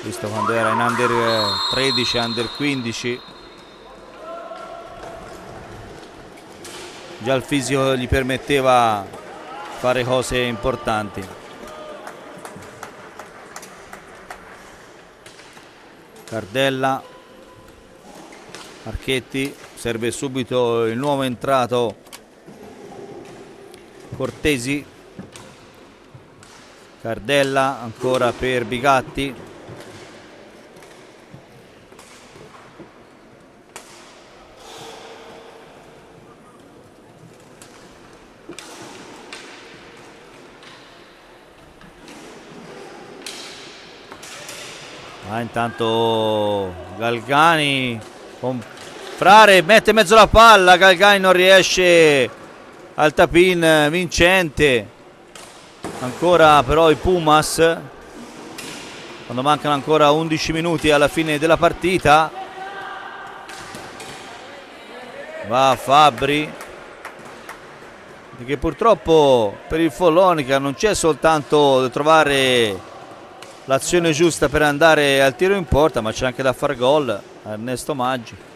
visto quando era in under 13, under 15, già il fisico gli permetteva fare cose importanti. Cardella, Marchetti, serve subito il nuovo entrato Cortesi, Cardella ancora per Bigatti, intanto Galgani con Frare mette in mezzo la palla, Galgani non riesce al tap-in vincente, ancora però i Pumas quando mancano ancora 11 minuti alla fine della partita. Va Fabbri, che purtroppo per il Follonica non c'è soltanto da trovare l'azione giusta per andare al tiro in porta, ma c'è anche da far gol. Ernesto Maggi.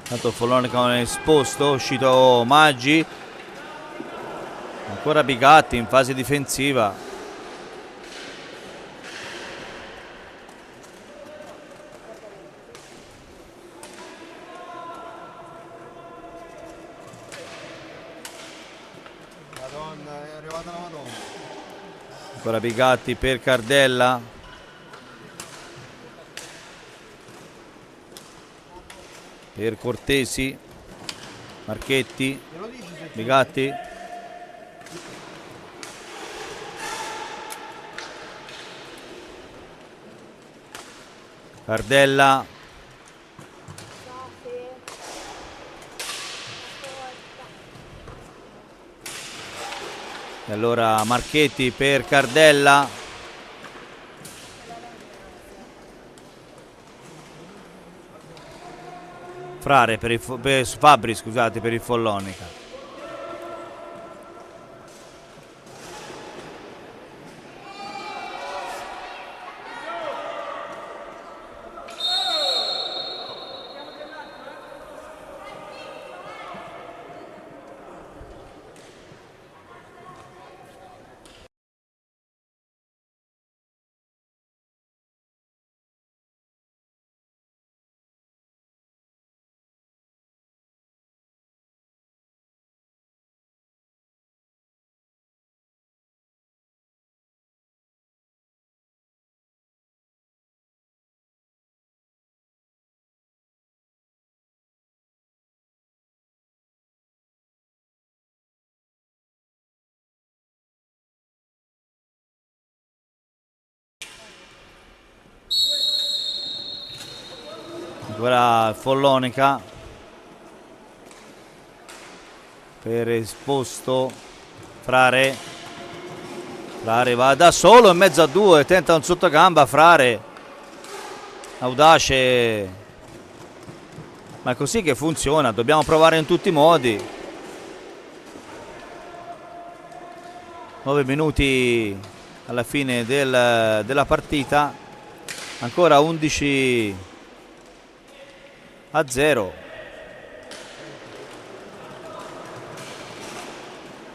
Tanto Follonica è esposto, uscito Maggi, ancora Bigatti in fase difensiva. Madonna, è arrivata la Madonna. Ancora Bigatti per Cardella. Per Cortesi, Marchetti, Bigatti, Cardella, e allora Marchetti per Cardella, Frare per Fabbri, scusate, per il Follonica. Ora Follonica per esposto Frare va da solo in mezzo a due, tenta un sottogamba Frare, audace, ma è così che funziona, dobbiamo provare in tutti i modi. 9 minuti alla fine della partita, ancora 11-0.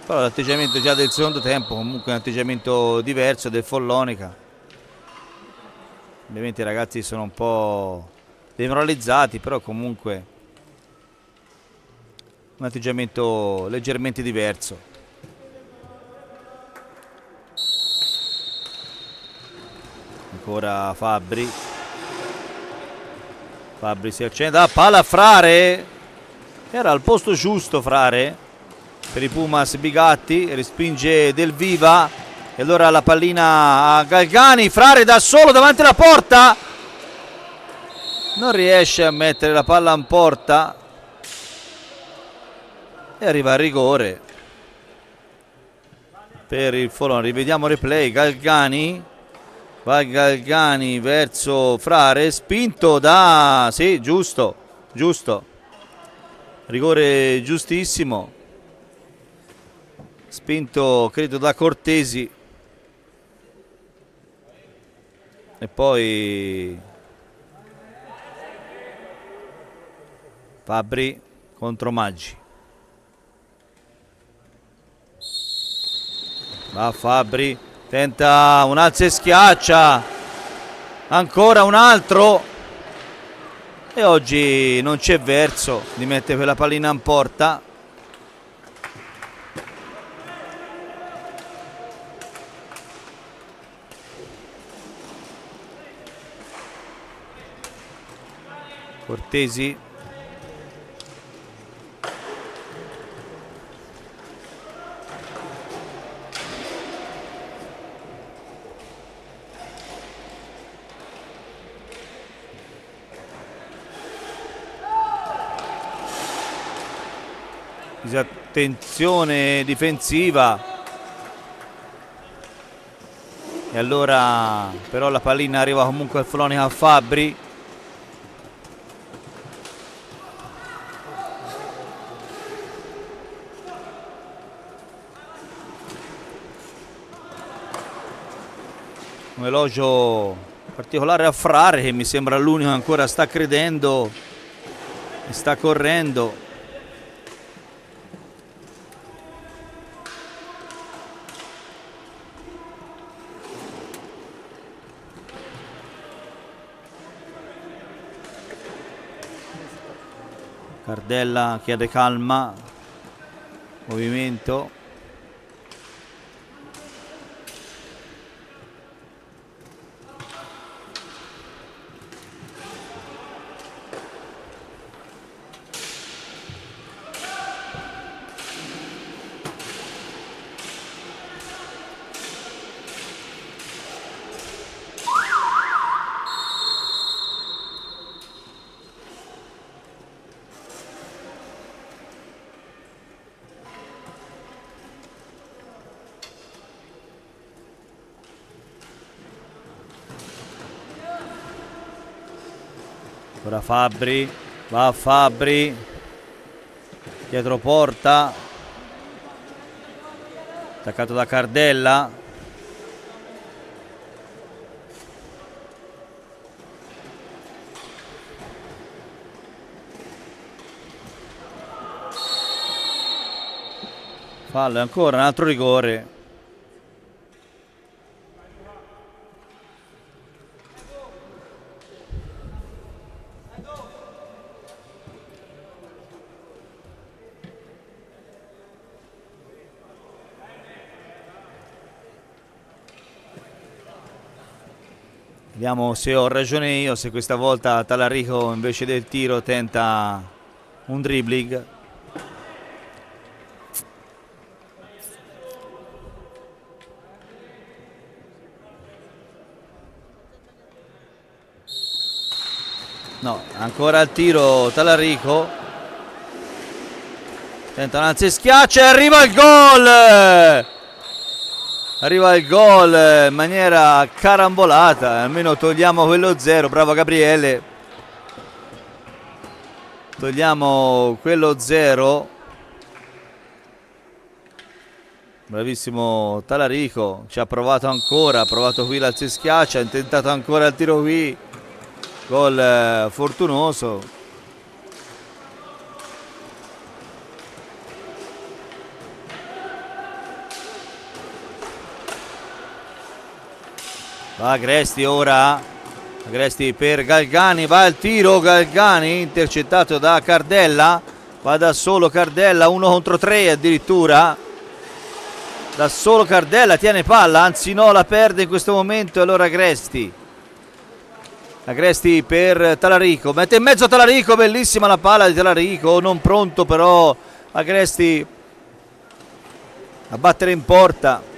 Però l'atteggiamento già del secondo tempo comunque è un atteggiamento diverso del Follonica. Ovviamente i ragazzi sono un po' demoralizzati, però comunque un atteggiamento leggermente diverso. Ancora Fabbri si accende, palla a Frare, era al posto giusto Frare per i Pumas. Bigatti respinge Del Viva e allora la pallina a Galgani. Frare da solo davanti alla porta, non riesce a mettere la palla in porta e arriva a rigore per il Follonica. Rivediamo il replay. Galgani, va Galgani verso Frare, spinto da... sì, giusto, rigore giustissimo, spinto credo da Cortesi, e poi Fabbri contro Maggi. Va Fabbri, tenta un alzo e schiaccia, ancora un altro, e oggi non c'è verso di mettere quella pallina in porta. Cortesi, disattenzione difensiva, e allora però la pallina arriva comunque al Follonica a Fabbri. Un elogio particolare a Frare, che mi sembra l'unico che ancora sta credendo e sta correndo. Cardella chiede calma, movimento. Ora Fabbri, va Fabbri, dietro porta, attaccato da Cardella. Fallo, ancora un altro rigore. Vediamo se ho ragione io, se questa volta Talarico invece del tiro tenta un dribbling. No, ancora al tiro Talarico. Tenta Lanzi, schiaccia e arriva il gol! Arriva il gol in maniera carambolata, almeno togliamo quello 0, bravo Gabriele. Togliamo quello 0. Bravissimo Talarico, ci ha provato ancora, ha provato qui Lanzi, schiaccia, ha intentato ancora il tiro qui. Gol fortunoso. Va Agresti ora, Agresti per Galgani, va il tiro, Galgani intercettato da Cardella, va da solo Cardella, 1 contro 3 addirittura, da solo Cardella, tiene palla, anzi no, la perde in questo momento e allora Agresti. Agresti per Talarico, mette in mezzo Talarico, bellissima la palla di Talarico, non pronto però Agresti a battere in porta.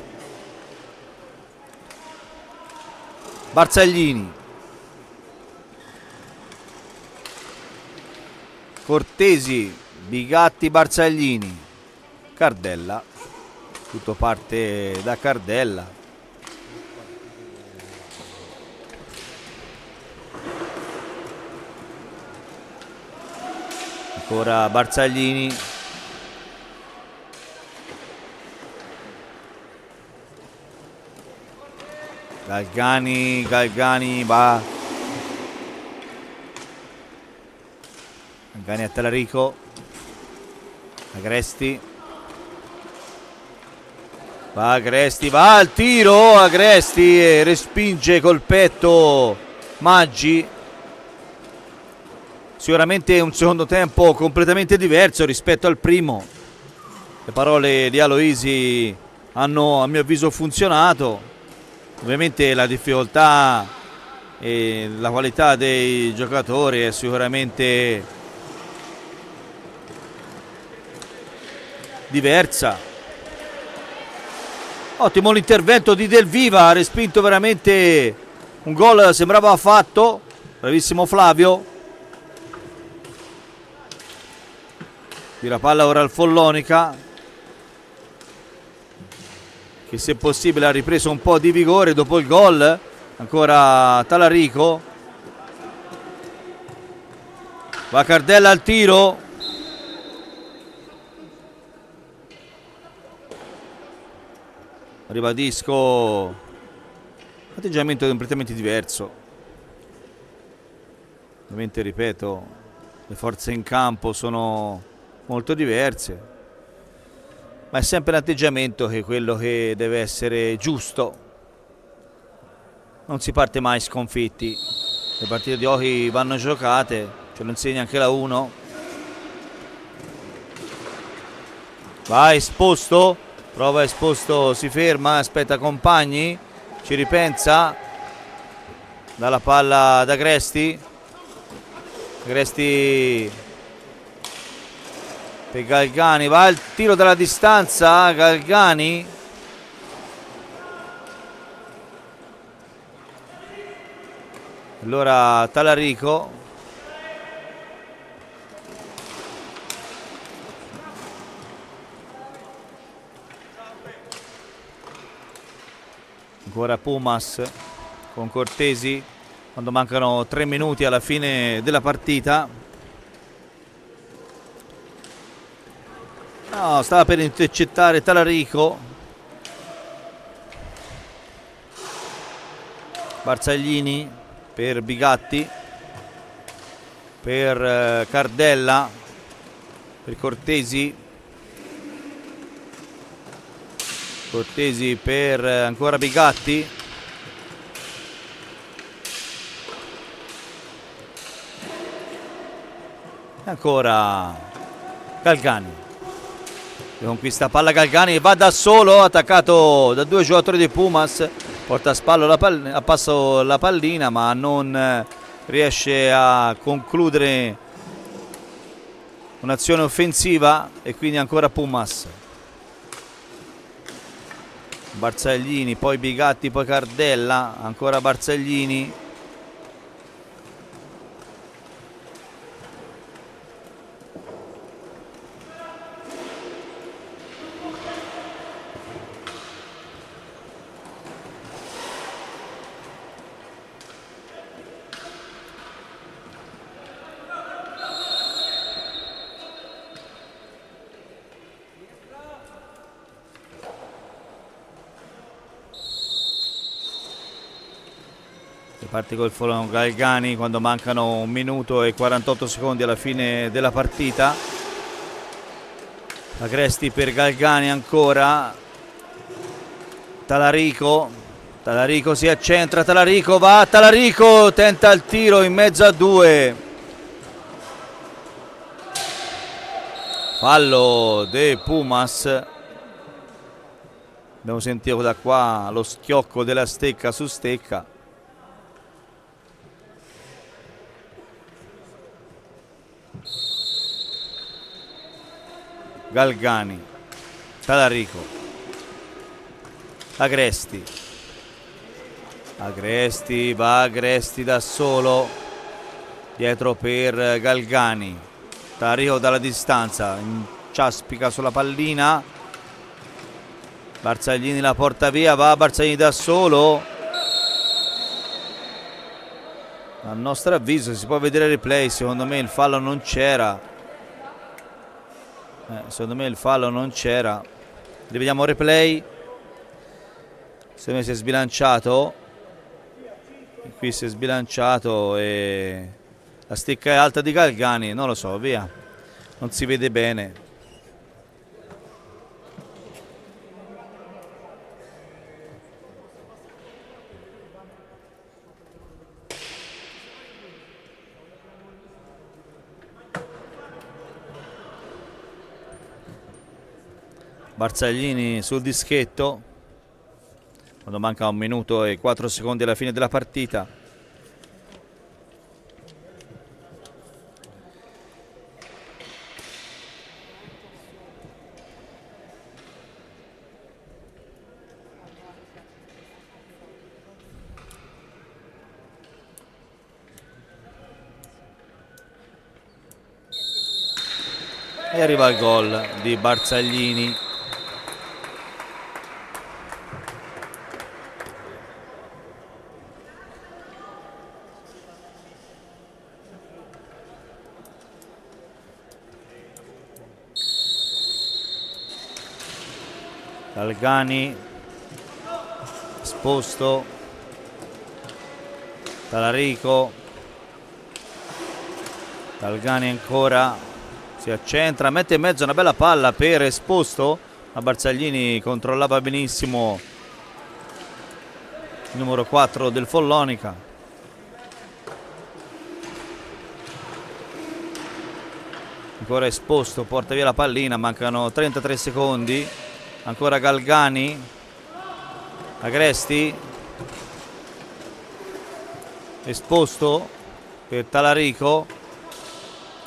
Barzaglini, Cortesi, Bigatti, Barzaglini, Cardella, tutto parte da Cardella. Ancora Barzaglini, Galgani va, Galgani a Talarico, Agresti, va Agresti, va al tiro, Agresti e respinge col petto Maggi. Sicuramente un secondo tempo completamente diverso rispetto al primo. Le parole di Aloisi hanno a mio avviso funzionato. Ovviamente la difficoltà e la qualità dei giocatori è sicuramente diversa. Ottimo l'intervento di Del Viva, ha respinto veramente un gol, sembrava fatto. Bravissimo Flavio. Tira palla ora al Follonica, che se possibile ha ripreso un po' di vigore dopo il gol. Ancora Talarico, va Cardella al tiro, ribadisco, atteggiamento completamente diverso. Ovviamente ripeto, le forze in campo sono molto diverse, ma è sempre l'atteggiamento che è quello che deve essere giusto. Non si parte mai sconfitti, le partite di hockey vanno giocate, ce lo insegna anche la 1. Va Esposto, prova Esposto, si ferma, aspetta compagni, ci ripensa, dà la palla ad Agresti, Agresti per Galgani, va il tiro dalla distanza, Galgani, allora Talarico, ancora Pumas con Cortesi quando mancano 3 minuti alla fine della partita. No, stava per intercettare Talarico. Barzaglini per Bigatti, per Cardella, per Cortesi, Cortesi per ancora Bigatti, e ancora Galgani. Conquista palla Galgani, va da solo, attaccato da 2 giocatori di Pumas, porta a spallo a passo la pallina ma non riesce a concludere un'azione offensiva e quindi ancora Pumas. Barzaglini, poi Bigatti, poi Cardella, ancora Barzaglini, Parte col Follonica Galgani quando mancano 1 minuto e 48 secondi alla fine della partita. Agresti per Galgani ancora. Talarico si accentra, Talarico va, Talarico tenta il tiro in mezzo a 2. Fallo de Pumas. Abbiamo sentito da qua lo schiocco della stecca su stecca. Galgani, Talarico, Agresti va, Agresti da solo, dietro per Galgani, Talarico dalla distanza, inciaspica sulla pallina, Barzaglini la porta via, va Barzaglini da solo. A nostro avviso si può vedere il replay, secondo me il fallo non c'era. Rivediamo il replay. Secondo me si è sbilanciato. Qui si è sbilanciato e la stecca è alta di Galgani, non lo so, via. Non si vede bene. Barzaglini sul dischetto quando manca 1 minuto e 4 secondi alla fine della partita. E arriva il gol di Barzaglini. Galgani esposto, Talarico, Galgani ancora, si accentra, mette in mezzo una bella palla per Esposto, ma Barzaglini controllava benissimo il numero 4 del Follonica. Ancora Esposto, porta via la pallina, mancano 33 secondi. Ancora Galgani, Agresti, Esposto per Talarico,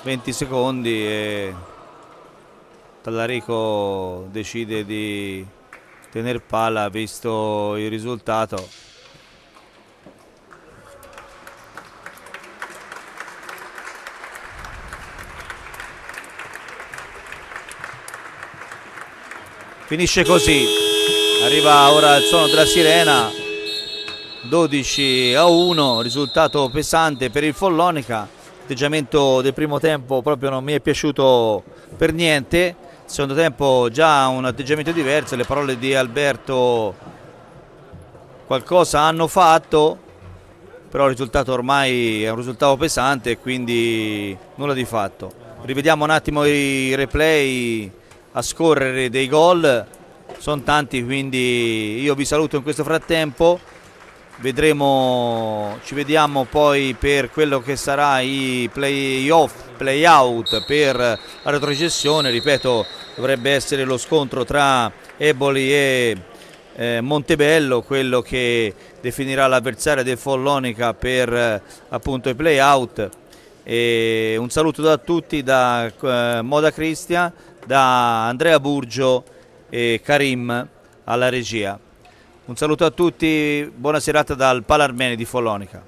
20 secondi e Talarico decide di tenere palla visto il risultato. Finisce così, arriva ora il suono della sirena, 12-1, risultato pesante per il Follonica. L'atteggiamento del primo tempo proprio non mi è piaciuto per niente, il secondo tempo già un atteggiamento diverso, le parole di Alberto qualcosa hanno fatto, però il risultato ormai è un risultato pesante e quindi nulla di fatto. Rivediamo un attimo i replay a scorrere dei gol, sono tanti, quindi io vi saluto in questo frattempo. Ci vediamo poi per quello che sarà i play-off, play-out per la retrocessione. Ripeto, dovrebbe essere lo scontro tra Eboli e Montebello, quello che definirà l'avversario del Follonica per appunto i play-out. E un saluto da tutti, da Moda Cristian, da Andrea Burgio e Karim alla regia. Un saluto a tutti, buona serata dal Palarmeni di Follonica.